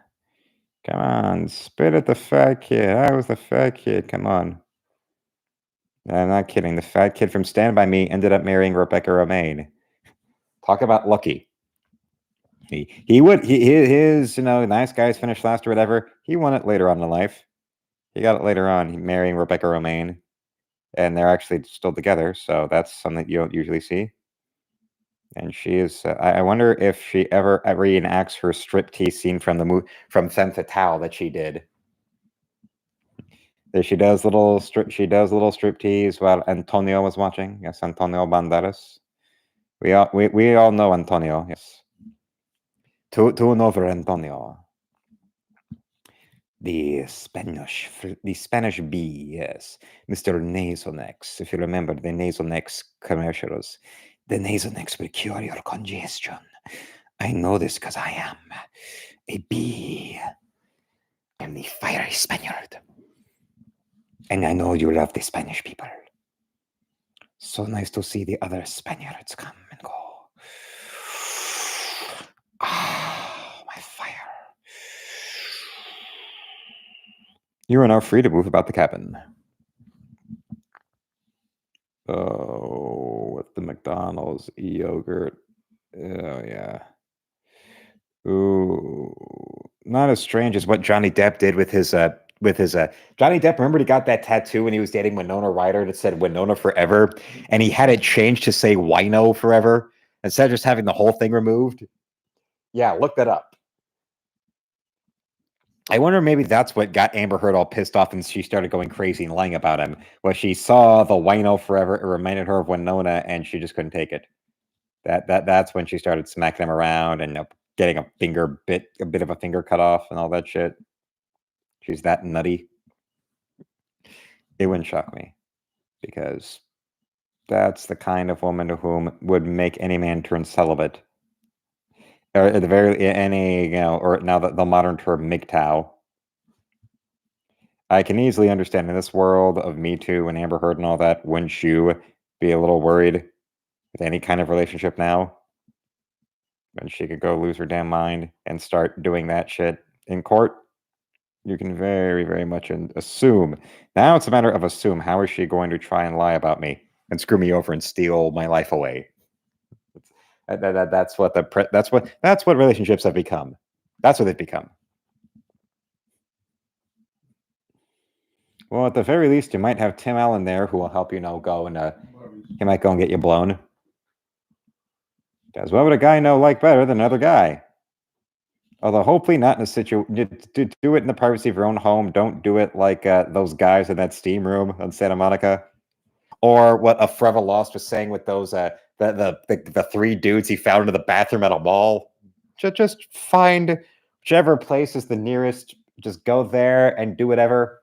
Come on, spit at the fat kid. I was the fat kid. Come on. I'm not kidding. The fat kid from Stand By Me ended up marrying Rebecca Romaine. Talk about lucky. His nice guys finished last or whatever. He won it later on in life. He got it later on. He marrying Rebecca Romaine, and they're actually still together. So that's something that you don't usually see. And she is. I wonder if she ever reenacts her striptease scene from the movie from Femme Fatale that she did. She does little striptease while Antonio was watching. Yes, Antonio Banderas. We all know Antonio. Yes. Tu over Antonio. The Spanish bee. Yes, Mr. Nasonex. If you remember the Nasonex commercials, the Nasonex will cure your congestion. I know this because I am a bee. I'm the fiery Spaniard. And I know you love the Spanish people. So nice to see the other Spaniards come and go. Ah, my fire. You are now free to move about the cabin. Oh, with the McDonald's yogurt. Oh, yeah. Ooh. Not as strange as what Johnny Depp did with his Johnny Depp. Remember, he got that tattoo when he was dating Winona Ryder that said Winona Forever, and he had it changed to say Wino Forever instead of just having the whole thing removed. Yeah, look that up. I wonder maybe that's what got Amber Heard all pissed off and she started going crazy and lying about him. Was she saw the wino forever, it reminded her of Winona, and she just couldn't take it. That's when she started smacking him around and getting a bit of a finger cut off and all that shit. She's that nutty. It wouldn't shock me, because that's the kind of woman to whom would make any man turn celibate. Or at the very any or now the modern term MGTOW. I can easily understand in this world of Me Too and Amber Heard and all that, wouldn't you be a little worried with any kind of relationship now? When she could go lose her damn mind and start doing that shit in court? You can very, very much assume. Now it's a matter of assume. How is she going to try and lie about me and screw me over and steal my life away? That's what relationships have become. That's what they've become. Well, at the very least, you might have Tim Allen there who will help you go and he might go and get you blown. Because what would a guy know like better than another guy? Although hopefully not in a situation. Do it in the privacy of your own home. Don't do it like those guys in that steam room on Santa Monica, or what a Forever Lost was saying with those the three dudes he found in the bathroom at a mall. Just find whichever place is the nearest. Just go there and do whatever.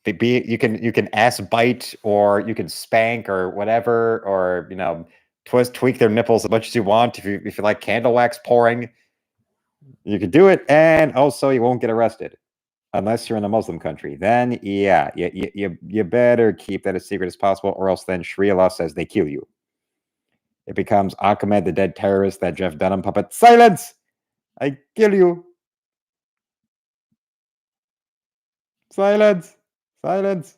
You can ass bite, or you can spank, or whatever, or tweak their nipples as much as you want. If you like candle wax pouring, you can do it, and also you won't get arrested unless you're in a Muslim country. Then yeah, you better keep that as secret as possible, or else then Sharia law says they kill you. It becomes Ahmed the dead terrorist, that Jeff Dunham puppet. Silence! I kill you. Silence. Silence.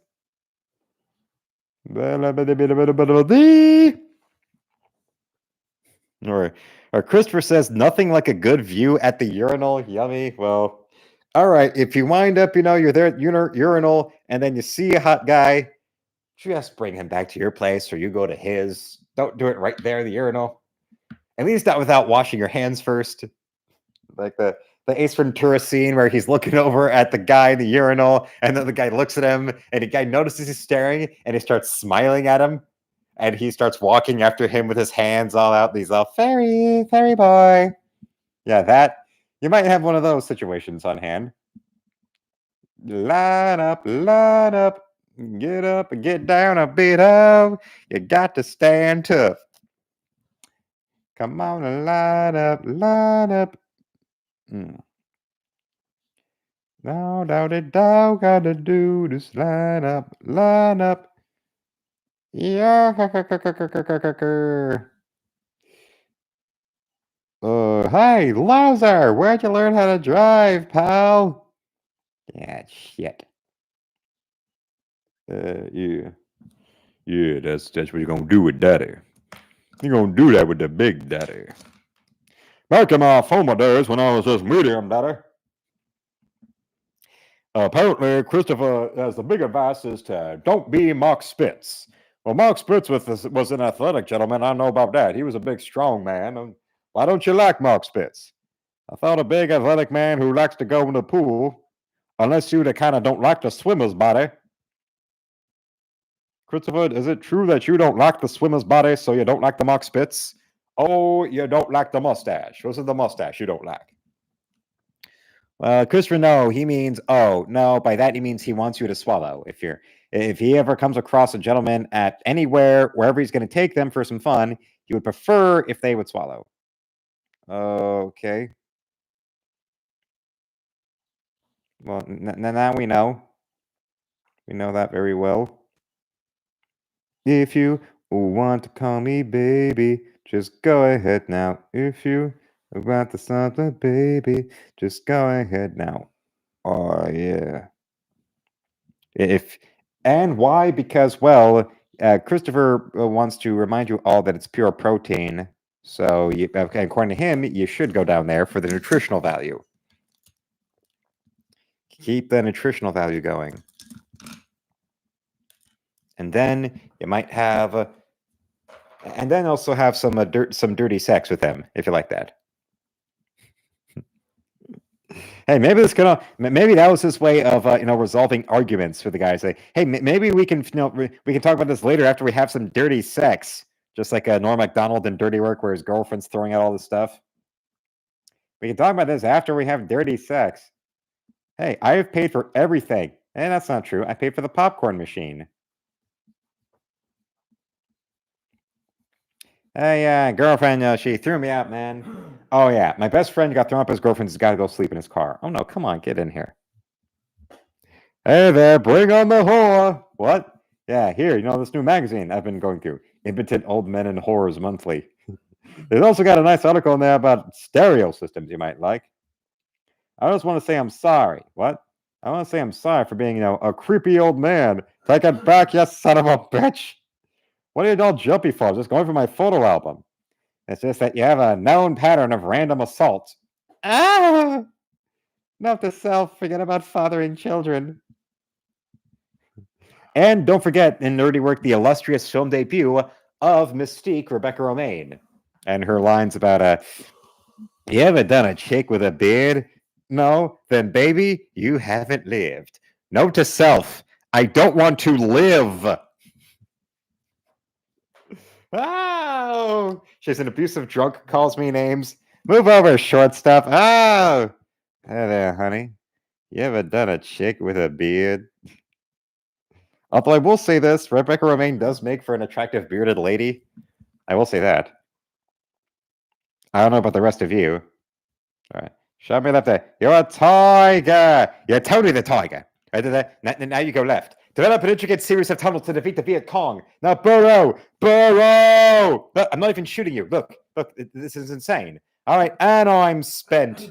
Or Christopher says, nothing like a good view at the urinal. Yummy. Well, all right. If you wind up, you're there at urinal, and then you see a hot guy, just bring him back to your place, or you go to his. Don't do it right there in the urinal. At least not without washing your hands first. Like the Ace Ventura scene where he's looking over at the guy in the urinal, and then the guy looks at him, and the guy notices he's staring, and he starts smiling at him, and he starts walking after him with his hands all out. These all fairy boy. Yeah, that you might have one of those situations on hand. Line up, get up and get down a bit of. You got to stand tough. Come on and line up. No doubt it thou gotta do this. Line up. Yeah. Hey, Lazar, where'd you learn how to drive, pal? Yeah, shit. Yeah, that's what you're gonna do with daddy. You're gonna do that with the big daddy. Back in my former days when I was just medium daddy. Apparently, Christopher has the big advice is to don't be Mark Spitz. Well, Mark Spitz was an athletic gentleman. I know about that. He was a big, strong man. Why don't you like Mark Spitz? I thought a big, athletic man who likes to go in the pool, unless you kind of don't like the swimmer's body. Christopher, is it true that you don't like the swimmer's body, so you don't like the Mark Spitz? Oh, you don't like the mustache. This is the mustache you don't like. Christopher, no, he means, oh, no, by that he means he wants you to swallow. If he ever comes across a gentleman at anywhere, wherever he's going to take them for some fun, he would prefer if they would swallow. Okay. Well, now we know. We know that very well. If you want to call me baby, just go ahead now. If you want the something, baby, just go ahead now. Oh, yeah. And why? Because, well, Christopher wants to remind you all that it's pure protein. So, according to him, you should go down there for the nutritional value. Keep the nutritional value going. And then you might have, and then also have some dirty sex with them, if you like that. Hey, maybe that was his way of resolving arguments for the guy. Say, hey, maybe we can we can talk about this later after we have some dirty sex, just like Norm Macdonald in Dirty Work, where his girlfriend's throwing out all this stuff. We can talk about this after we have dirty sex. Hey, I have paid for everything, and that's not true. I paid for the popcorn machine. Hey, girlfriend, she threw me out, man. Oh yeah, my best friend got thrown up. His girlfriend's got to go sleep in his car. Oh no, come on, get in here. Hey there, bring on the whore. What? Yeah, here, this new magazine I've been going through, Impotent Old Men and Horrors Monthly. There's also got a nice article in there about stereo systems you might like. I just want to say I'm sorry. What? I want to say I'm sorry for being, a creepy old man. Take it back, you son of a bitch. What are you all jumpy for? Just going for my photo album. It's just that you have a known pattern of random assaults. Ah! Note to self, forget about fathering children. And don't forget, in Nerdy Work, the illustrious film debut of Mystique, Rebecca Romaine. And her lines about, you ever done a chick with a beard? No? Then, baby, you haven't lived. Note to self, I don't want to live. Oh, she's an abusive drunk, calls me names. Move over, short stuff. Oh, hey there, honey. You ever done a chick with a beard? Although I will say this, Rebecca Romaine does make for an attractive bearded lady. I will say that. I don't know about the rest of you. All right. Shove me left there. You're a tiger. You're totally the tiger. Right there. Now you go left. Develop an intricate series of tunnels to defeat the Viet Cong. Now burrow. Burrow. Look, I'm not even shooting you. Look. This is insane. All right. And I'm spent.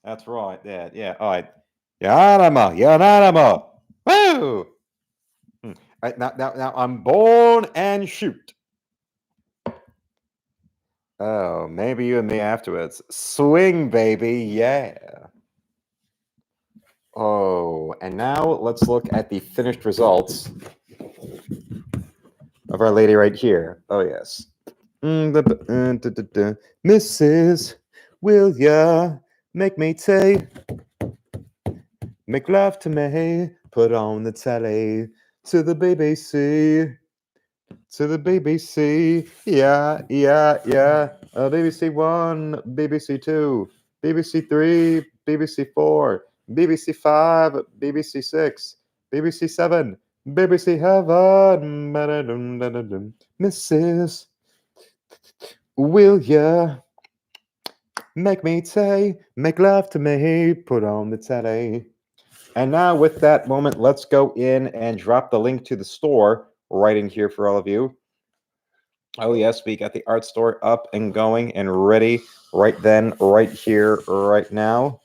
That's right. Yeah. All right. You're an animal. Woo! All right, now I'm born and shoot. Oh, maybe you and me afterwards. Swing, baby. Yeah. Oh, and now let's look at the finished results of Our Lady right here. Oh, yes. Mrs. Will ya make me tea? Make love to me, put on the telly to the BBC. To the BBC, yeah. BBC One, BBC Two, BBC Three, BBC Four, BBC Five, BBC Six, BBC Seven, BBC Heaven. Mrs. Will ya make me tea, make love to me, put on the telly. And now with that moment, let's go in and drop the link to the store right in here for all of you. Oh, yes, we got the art store up and going and ready right then, right here, right now.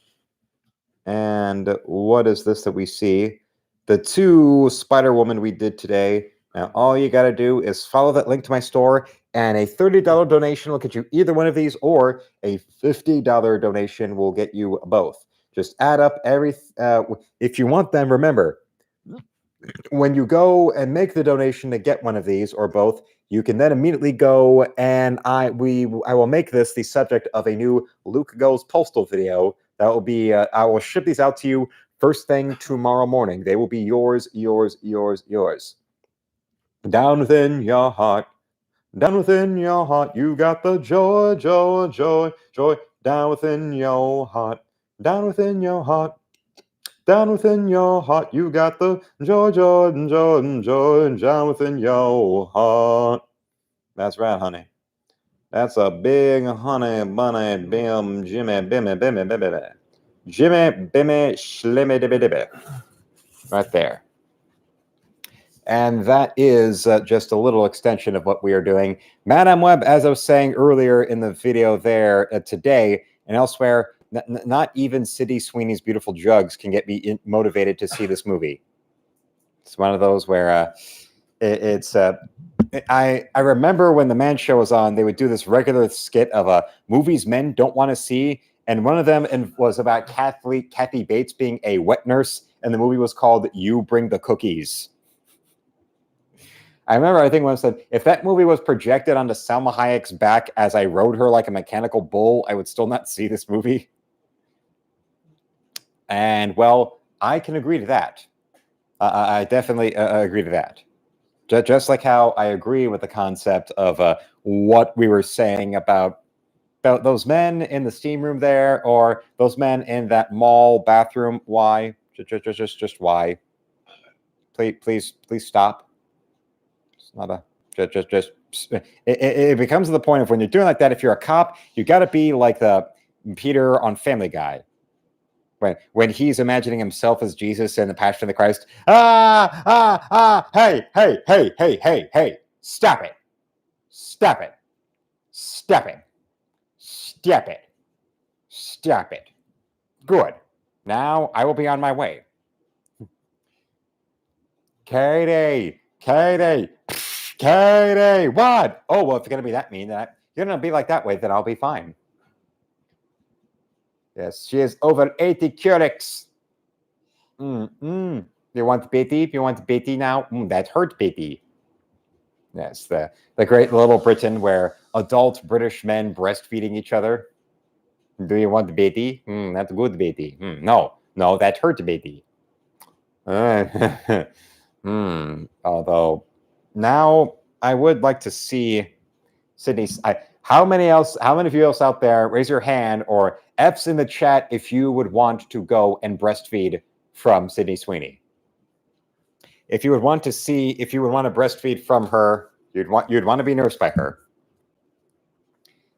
And what is this that we see? The 2 Spider-Woman we did today. Now, all you got to do is follow that link to my store, and a $30 donation will get you either one of these, or a $50 donation will get you both. Just add up if you want them, remember, when you go and make the donation to get one of these or both, you can then immediately go and I will make this the subject of a new Luke Goes Postal video. That will be, I will ship these out to you first thing tomorrow morning. They will be yours. Down within your heart, you got the joy. Down within your heart, down within your heart. Down within your heart, you got the joy, down within your heart. That's right, honey. That's a big honey bunny bim Jimmy bimmy bimmy bimmy. Jimmy bimmy shlimmy dibby dibby. Right there. And that is just a little extension of what we are doing. Madame Web, as I was saying earlier in the video there today and elsewhere, not even Sydney Sweeney's Beautiful Jugs can get me motivated to see this movie. It's one of those where I remember when the Man Show was on, they would do this regular skit of movies men don't want to see, and one of them was about Kathy Bates being a wet nurse, and the movie was called You Bring the Cookies. I remember, I think when I said, if that movie was projected onto Salma Hayek's back as I rode her like a mechanical bull, I would still not see this movie. And, well, I can agree to that. I definitely agree to that. Just like how I agree with the concept of what we were saying about those men in the steam room there, or those men in that mall bathroom. Why? Just why? Please stop. It's not a just. It becomes to the point of when you're doing like that. If you're a cop, you got to be like the Peter on Family Guy. When he's imagining himself as Jesus in the Passion of the Christ, hey, stop it, stop it, stop it, stop it, stop it. Good. Now I will be on my way. Katie, what? Oh, well, if you're going to be that mean, that you're going to be like that way, then I'll be fine. Yes, she is over 80 curix. You want Betty? You want Betty now? That hurt Betty. Yes, the great Little Britain where adult British men breastfeeding each other. Do you want Betty? That's good, Betty. No, that hurt Betty. Although now I would like to see Sydney's. How many of you else out there, raise your hand or F's in the chat if you would want to go and breastfeed from Sydney Sweeney. If you would want to breastfeed from her, you'd want to be nursed by her.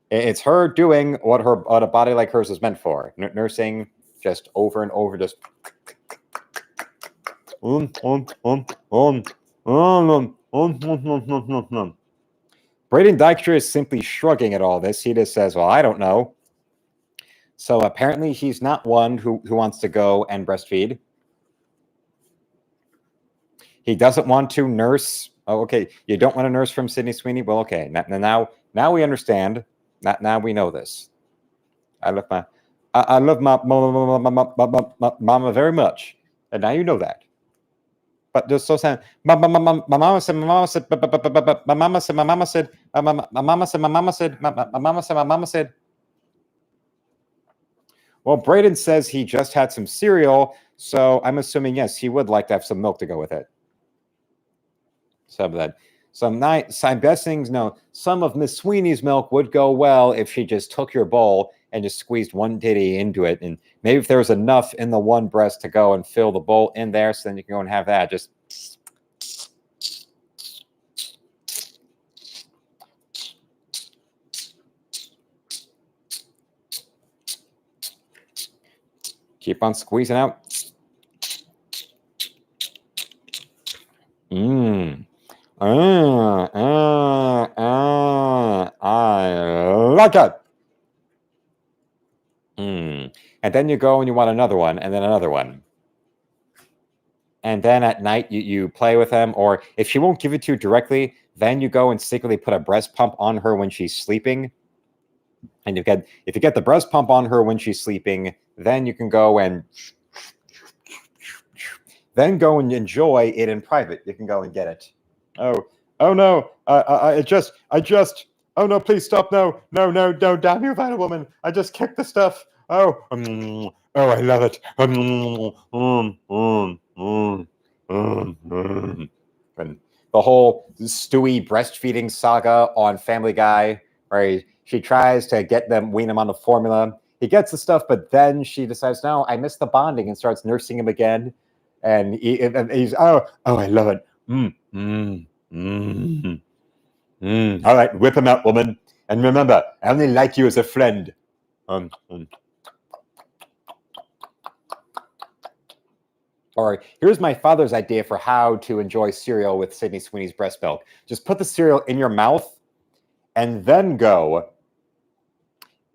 It's her doing what a body like hers is meant for. Nursing just over and over, just Braden Dykstra is simply shrugging at all this. He just says, well, I don't know. So apparently he's not one who wants to go and breastfeed. He doesn't want to nurse. Oh, okay. You don't want to nurse from Sydney Sweeney? Well, okay. Now we understand. Now we know this. I love my mama very much. And now you know that. But just so saying, my mama said, well, Braden says he just had some cereal, so I'm assuming, yes, he would like to have some milk to go with it. Some I'm guessing, no, some of Miss Sweeney's milk would go well if she just took your bowl and just squeezed one titty into it. And maybe if there was enough in the one breast to go and fill the bowl in there, so then you can go and have that. Just keep on squeezing out. I like it. And then you go and you want another one, and then another one. And then at night you play with them, or if she won't give it to you directly, then you go and secretly put a breast pump on her when she's sleeping. And if you get the breast pump on her when she's sleeping, then you can go and enjoy it in private. You can go and get it. Oh no! I just. Oh no! Please stop! No! Damn you, vital woman! I just kicked the stuff. Oh, I love it. And the whole Stewie breastfeeding saga on Family Guy, where she tries to wean him on the formula. He gets the stuff, but then she decides, no, I miss the bonding, and starts nursing him again. And he's I love it. All right, whip him out, woman. And remember, I only like you as a friend. Or here's my father's idea for how to enjoy cereal with Sydney Sweeney's breast milk. Just put the cereal in your mouth and then go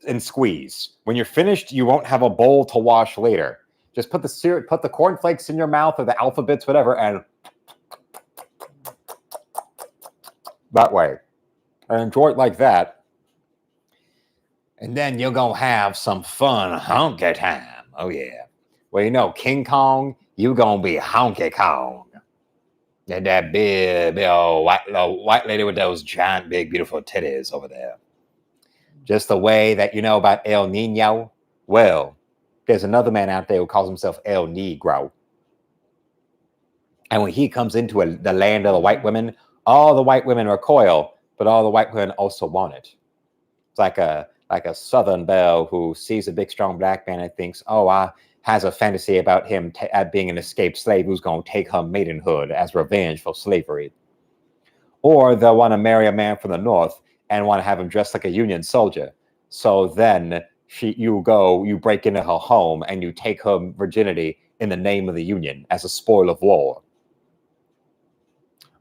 and squeeze. When you're finished, you won't have a bowl to wash later. Just put the cornflakes in your mouth, or the alphabets, whatever, and that way. And enjoy it like that. And then you're going to have some fun honky time. Oh, yeah. Well, King Kong, you're going to be Honky Kong. That big old white lady with those giant, big, beautiful titties over there. Just the way that you know about El Nino. Well, there's another man out there who calls himself El Negro. And when he comes into the land of the white women, all the white women recoil, but all the white women also want it. It's like a Southern belle who sees a big, strong black man and thinks, oh, has a fantasy about him being an escaped slave who's going to take her maidenhood as revenge for slavery. Or they'll want to marry a man from the North and want to have him dressed like a Union soldier. So then you break into her home and you take her virginity in the name of the Union as a spoil of war.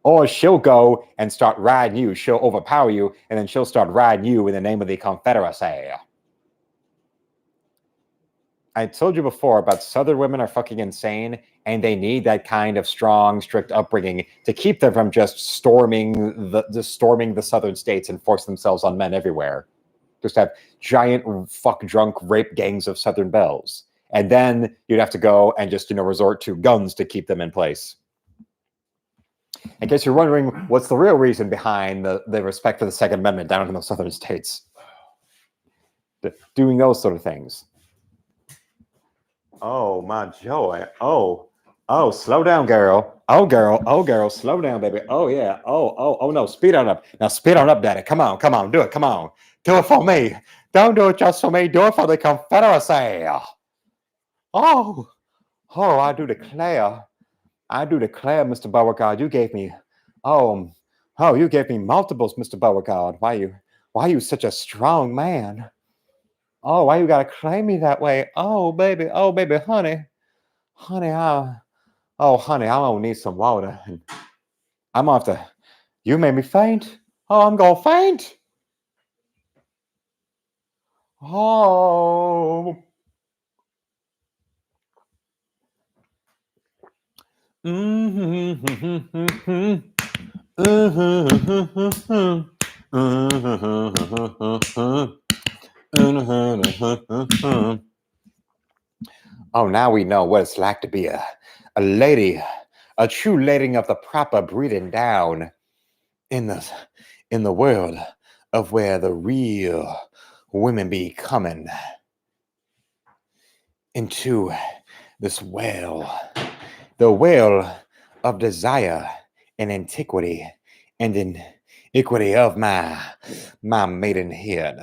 Or she'll go and start riding you. She'll overpower you, and then she'll start riding you in the name of the Confederacy. I told you before about Southern women are fucking insane, and they need that kind of strong, strict upbringing to keep them from just storming the Southern states and force themselves on men everywhere. Just have giant fuck-drunk rape gangs of Southern belles. And then you'd have to go and just, resort to guns to keep them in place. In case you're wondering, what's the real reason behind the respect for the Second Amendment down in the Southern states? Doing those sort of things. Oh, my joy. Oh, slow down, girl. Oh, girl, slow down, baby. Oh, yeah. Oh, no, speed on up. Now, speed on up, daddy. Come on, do it. Come on. Do it for me. Don't do it just for me. Do it for the Confederacy. Oh, I do declare, Mr. Beauregard, you gave me, you gave me multiples, Mr. Beauregard. Why are you such a strong man? Oh, why you gotta claim me that way? Oh, baby, honey, I'm gonna need some water. I'm gonna have to, you made me faint. Oh, I'm gonna faint. Oh. Oh, now we know what it's like to be a lady, a true lady of the proper breeding down in the world of where the real women be coming into this well, the well of desire and antiquity and iniquity of my maidenhead.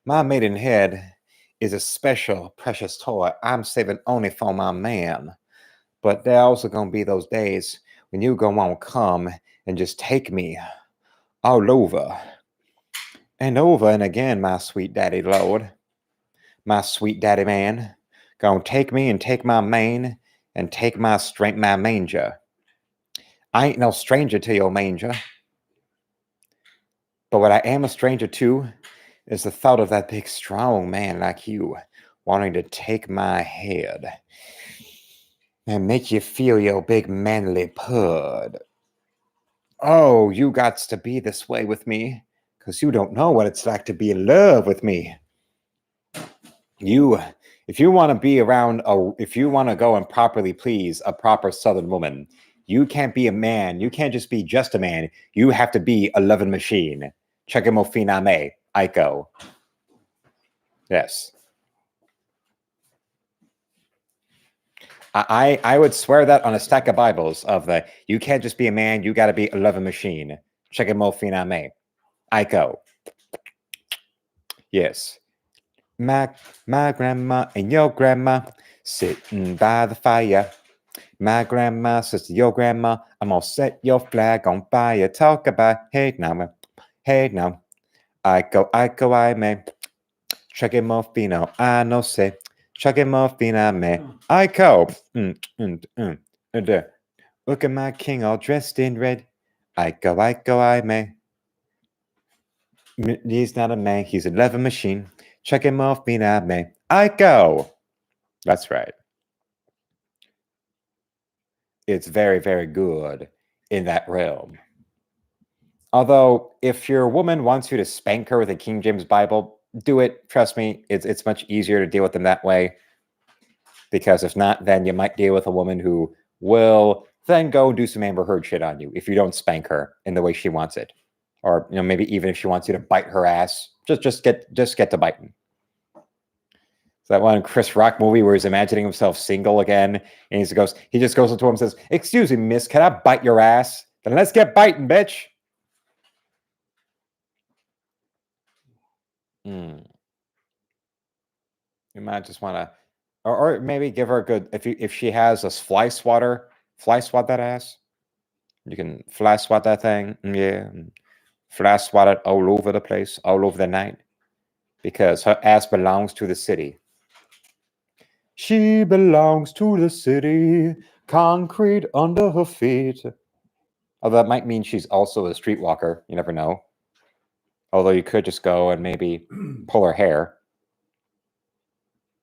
My maidenhead is a special, precious toy I'm saving only for my man. But there also gonna be those days when you gonna come and just take me all over and again, my sweet daddy Lord, my sweet daddy man, gonna take me and take my mane and take my manger. I ain't no stranger to your manger, but what I am a stranger to is the thought of that big strong man like you wanting to take my head and make you feel your big manly pud. Oh, you gots to be this way with me, because you don't know what it's like to be in love with me. If you want to be around, if you want to go and properly please a proper Southern woman, you can't be a man. You can't just be just a man. You have to be a loving machine. Chekimofina me, Aiko. Yes. I would swear that on a stack of Bibles of you can't just be a man, you got to be a loving machine. Chekimofina me, Aiko. Yes. My grandma and your grandma sitting by the fire. My grandma says to your grandma, I'm gonna set your flag on fire. Talk about, hey now, I go, I may. Chekimofino, I no say. Chekimofina me, I go. Look at my king all dressed in red. I go, I may. He's not a man, he's a leather machine. Chekimofina me, I go. That's right. It's very, very good in that realm. Although, if your woman wants you to spank her with a King James Bible, do it. Trust me, it's much easier to deal with them that way. Because if not, then you might deal with a woman who will then go and do some Amber Heard shit on you if you don't spank her in the way she wants it. Or maybe even if she wants you to bite her ass, just get to biting. So that one Chris Rock movie where he's imagining himself single again, and he just goes up to him and says, "Excuse me, miss, can I bite your ass? Then let's get biting, bitch." You might just want to, or maybe give her a good, if she has a fly swat that ass. You can fly swat that thing, yeah, fly swat it all over the place, all over the night, because her ass belongs to the city. She belongs to the city, concrete under her feet. Although that might mean she's also a streetwalker. You never know. Although you could just go and maybe pull her hair.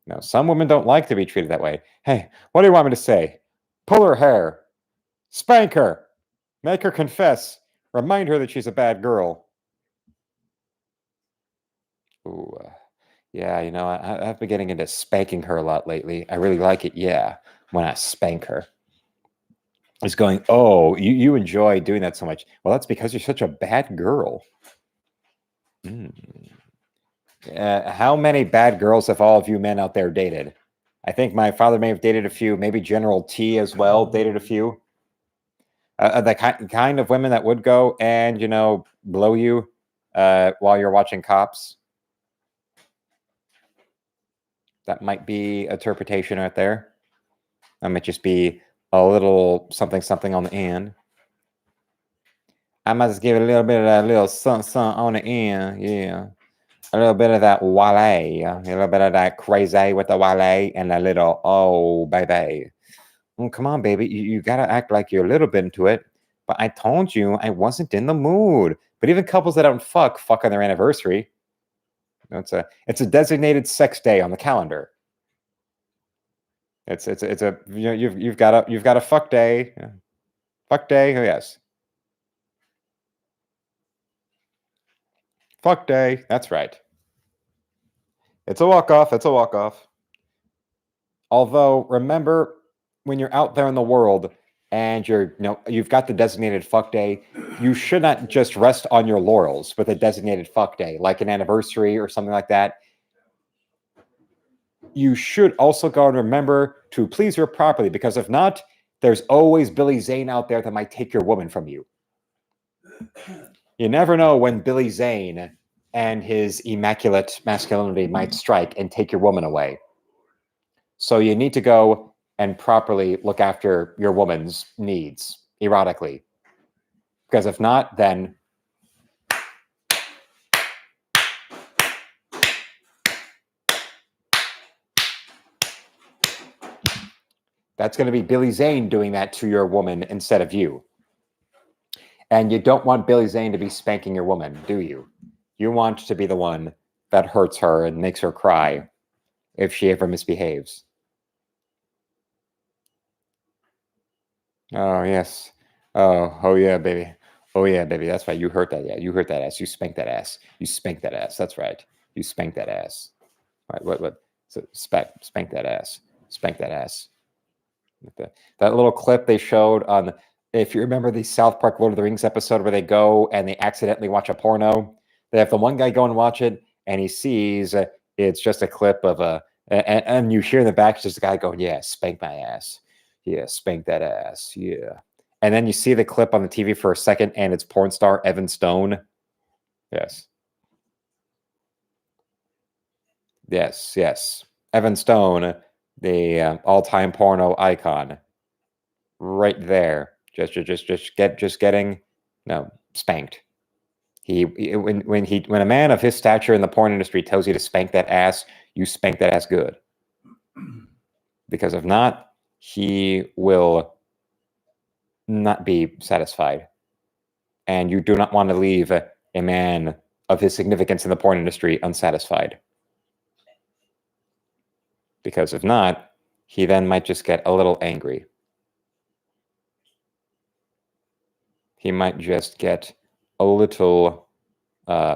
No, some women don't like to be treated that way. Hey, what do you want me to say? Pull her hair. Spank her. Make her confess. Remind her that she's a bad girl. Ooh, yeah, I've been getting into spanking her a lot lately. I really like it, yeah, when I spank her. It's going, oh, you enjoy doing that so much. Well, that's because you're such a bad girl. How many bad girls have all of you men out there dated? I think my father may have dated a few. Maybe General T as well dated a few. The kind of women that would go and, blow you while you're watching Cops. That might be interpretation right there. That might just be a little something on the end. I might just give it a little bit of that little something on the end, yeah. A little bit of that wale, a little bit of that crazy with the wale, and a little, oh, baby. Oh, come on, baby. You got to act like you're a little bit into it. But I told you I wasn't in the mood. But even couples that don't fuck on their anniversary. It's a designated sex day on the calendar. It's a you've got a fuck day. Fuck day. Oh yes. Fuck day. That's right. It's a walk-off. It's a walk-off. Although, remember, when you're out there in the world and you've got the designated fuck day, you should not just rest on your laurels with a designated fuck day, like an anniversary or something like that. You should also go and remember to please her properly, because if not, there's always Billy Zane out there that might take your woman from you. You never know when Billy Zane and his immaculate masculinity might strike and take your woman away. So you need to go and properly look after your woman's needs erotically. Because if not, then that's going to be Billy Zane doing that to your woman instead of you. And you don't want Billy Zane to be spanking your woman, do you? You want to be the one that hurts her and makes her cry if she ever misbehaves. Oh, yes. Oh yeah, baby. Oh yeah, baby. That's right. You hurt that. Yeah, you hurt that ass. You spanked that ass. You spanked that ass. That's right. You spanked that ass. All right, what? So spank that ass. Spank that ass. That little clip they showed on, if you remember the South Park Lord of the Rings episode where they go and they accidentally watch a porno, they have the one guy go and watch it, and he sees it's just a clip of and you hear in the back just a guy going, "Yeah, spank my ass. Yeah, spank that ass. Yeah." And then you see the clip on the TV for a second, and it's porn star Evan Stone. Yes. Yes. Evan Stone, the all-time porno icon, right there. Just getting spanked. When a man of his stature in the porn industry tells you to spank that ass, you spank that ass good. Because if not, he will not be satisfied. And you do not want to leave a man of his significance in the porn industry unsatisfied. Because if not, he then might just get a little angry. He might just get a little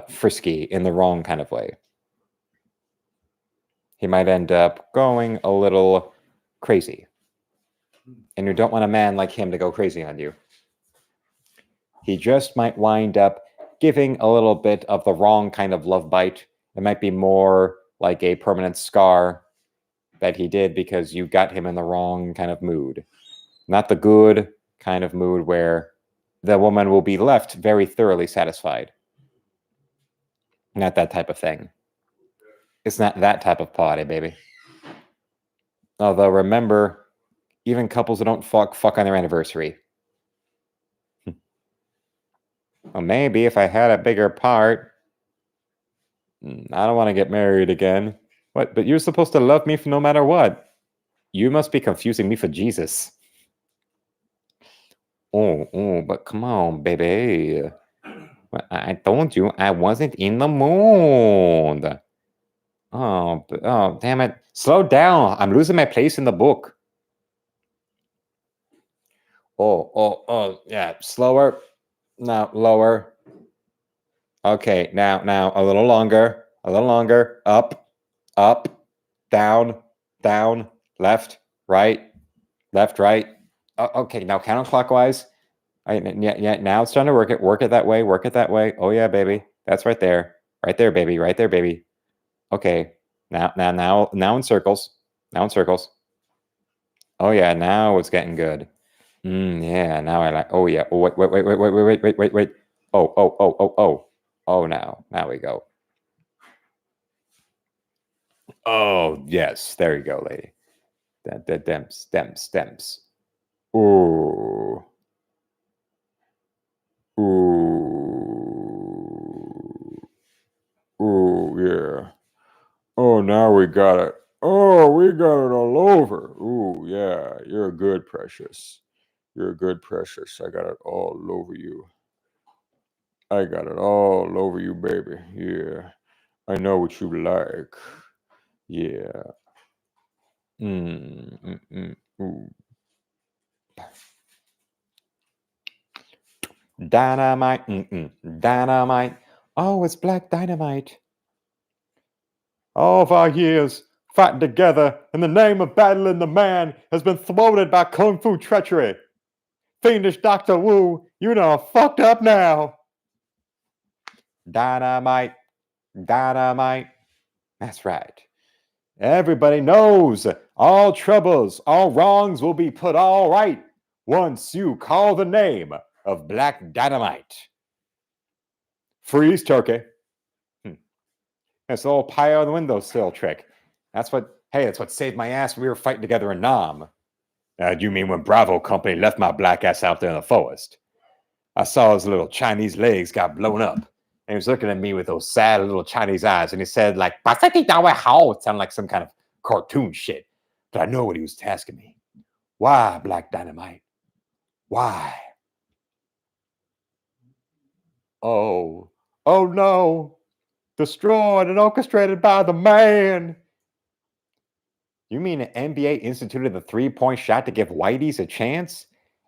frisky in the wrong kind of way. He might end up going a little crazy. And you don't want a man like him to go crazy on you. He just might wind up giving a little bit of the wrong kind of love bite. It might be more like a permanent scar that he did because you got him in the wrong kind of mood. Not the good kind of mood where the woman will be left very thoroughly satisfied. Not that type of thing. It's not that type of party, baby. Although remember, even couples that don't fuck on their anniversary. Well, maybe if I had a bigger part. I don't want to get married again. What? But you're supposed to love me for no matter what. You must be confusing me for Jesus. Oh, but come on, baby. I told you I wasn't in the mood. Oh, damn it. Slow down. I'm losing my place in the book. Yeah. Slower. Now, lower. Okay, now, a little longer. Up, down, left, right. Okay, now counterclockwise. Yeah, now it's time to work it. Work it that way. Oh, yeah, baby. That's right there. Right there, baby. Okay, now in circles. Oh, yeah, now it's getting good. Yeah, now I like. Oh, yeah. Oh, wait. Oh. Oh, now we go. Oh, yes. There you go, lady. Stems. Ooh, yeah. Oh, now we got it. Oh, we got it all over. Ooh, yeah. You're good, precious. I got it all over you. I got it all over you, baby. Yeah. I know what you like. Yeah. Ooh. Dynamite. Dynamite. Oh, it's black dynamite. All of our years fighting together in the name of battling the man has been thwarted by kung fu treachery. Fiendish Dr. Wu, you know, fucked up now. Dynamite. That's right. Everybody knows all troubles, all wrongs will be put all right once you call the name of Black Dynamite. Freeze, turkey. That's the old pie on the windowsill trick. That's what saved my ass when we were fighting together in Nam. You mean when Bravo Company left my black ass out there in the forest? I saw his little Chinese legs got blown up. And he was looking at me with those sad little Chinese eyes. And he said, like, it sounded like some kind of cartoon shit. But I know what he was asking me. Why, Black Dynamite? Why? Oh no. Destroyed and orchestrated by the man. You mean the NBA instituted the three-point shot to give whiteys a chance?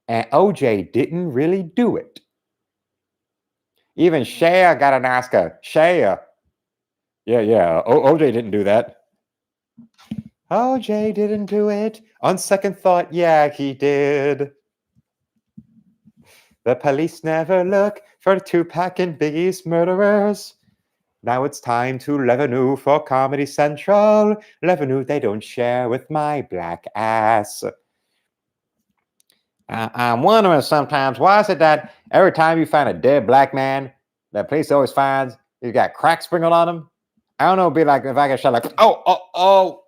And OJ didn't really do it. Even Shea got an Oscar. Shea. Yeah. OJ didn't do that. OJ didn't do it. On second thought, yeah, he did. The police never look for Tupac and Biggie's murderers. Now it's time to revenue for Comedy Central. Revenue they don't share with my black ass. I'm wondering sometimes, why is it that every time you find a dead black man, the police always finds he's got crack sprinkled on him? I don't know, it'd be like if I get shot like, oh.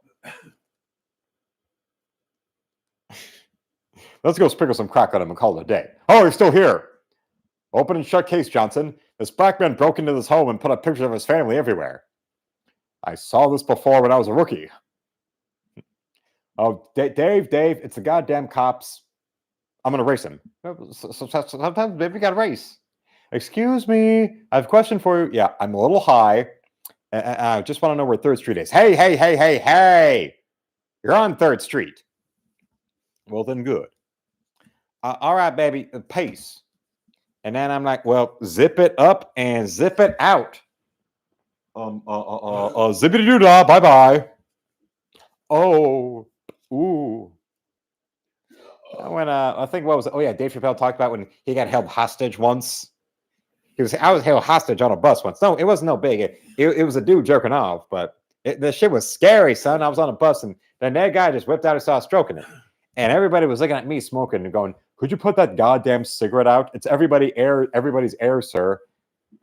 Let's go sprinkle some crack on him and call it a day. Oh, he's still here. Open and shut case, Johnson. This black man broke into this home and put up pictures of his family everywhere. I saw this before when I was a rookie. Oh, Dave, it's the goddamn cops. I'm going to race him. Sometimes, baby, you got to race. Excuse me. I have a question for you. Yeah, I'm a little high. I just want to know where 3rd Street is. Hey. You're on 3rd Street. Well, then good. All right, baby. Pace. And then I'm like, well, zip it up and zip it out. Zippity-doo-dah. Bye-bye. Oh. Ooh. When I think what was it? Oh yeah, Dave Chappelle talked about when he got held hostage once. I was held hostage on a bus once. No, it wasn't no big. It was a dude jerking off, but the shit was scary, son. I was on a bus and then that guy just whipped out and started stroking it. And everybody was looking at me smoking and going, could you put that goddamn cigarette out? It's everybody's air, sir.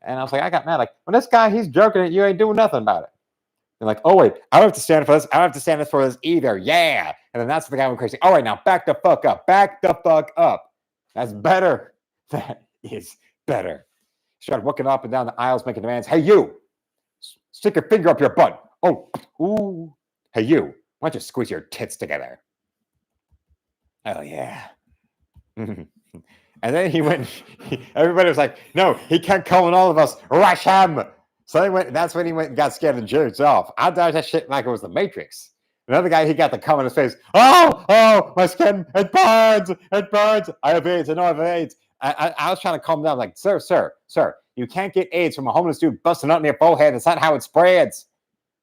And I was like, I got mad. Like, when this guy, he's jerking it, you ain't doing nothing about it. They're like, oh, wait, I don't have to stand for this. I don't have to stand for this either. Yeah. And then that's the guy went crazy. All right, now back the fuck up. Back the fuck up. That's better. That is better. Started walking up and down the aisles making demands. Hey, you. Stick your finger up your butt. Oh, ooh. Hey, you. Why don't you squeeze your tits together? Oh, yeah. And then he went, everybody was like, no, he kept calling all of us, rush him. So he went, that's when he went and got scared and jerked off. I dodged that shit like it was the Matrix. Another guy, he got the cum in his face. Oh, my skin, it burns. I have AIDS. I know I have AIDS. I was trying to calm down, like, sir, you can't get AIDS from a homeless dude busting out in your forehead. That's not how it spreads.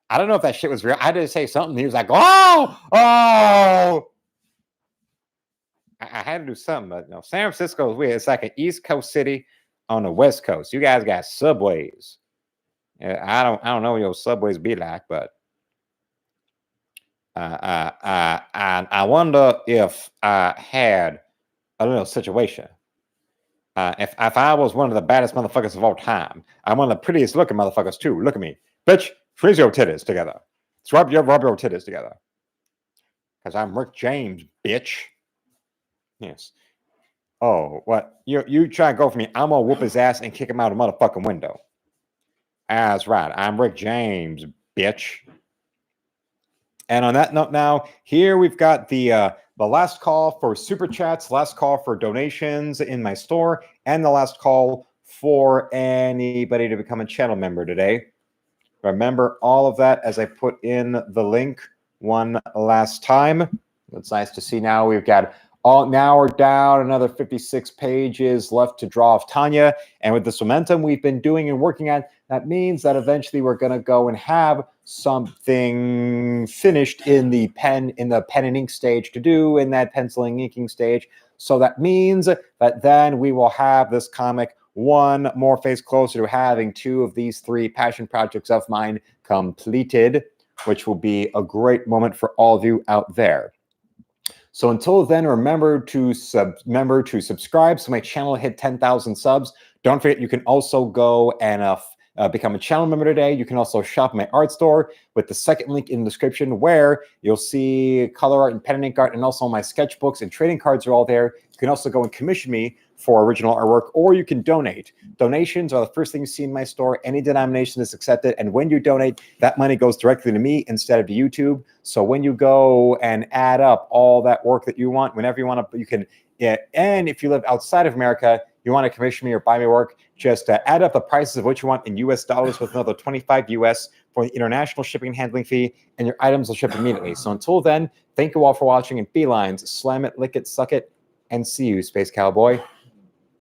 I don't know if that shit was real. I did say something. He was like, oh. I had to do something, but no, San Francisco is weird. It's like an East Coast city on the West Coast. You guys got subways. I don't know what your subways be like, but I wonder if I had a little situation. If I was one of the baddest motherfuckers of all time, I'm one of the prettiest looking motherfuckers too. Look at me, bitch. Freeze your titties together. Let's rub your titties together. Because I'm Rick James, bitch. Yes. Oh, what? You try and go for me. I'm gonna whoop his ass and kick him out a motherfucking window. That's right. I'm Rick James, bitch. And on that note now, here we've got the last call for super chats, last call for donations in my store, and the last call for anybody to become a channel member today. Remember all of that as I put in the link one last time. It's nice to see now we've got now we're down another 56 pages left to draw of Tanya. And with this momentum we've been doing and working at, that means that eventually we're going to go and have something finished in the pen and ink stage to do, in that penciling inking stage. So that means that then we will have this comic one more phase closer to having two of these three passion projects of mine completed, which will be a great moment for all of you out there. So until then, remember to subscribe so my channel hit 10,000 subs. Don't forget, you can also go and become a channel member today. You can also shop in my art store with the second link in the description, where you'll see color art and pen and ink art, and also my sketchbooks and trading cards are all there. You can also go and commission me for original artwork, or you can donate. Donations are the first thing you see in my store. Any denomination is accepted, and when you donate, that money goes directly to me instead of to YouTube. So when you go and add up all that work that you want, whenever you want to, you can. And if you live outside of America, you want to commission me or buy me work, just add up the prices of what you want in US dollars with another 25 US for the international shipping and handling fee, and your items will ship immediately. So until then, thank you all for watching, and felines, slam it, lick it, suck it, and see you, Space Cowboy.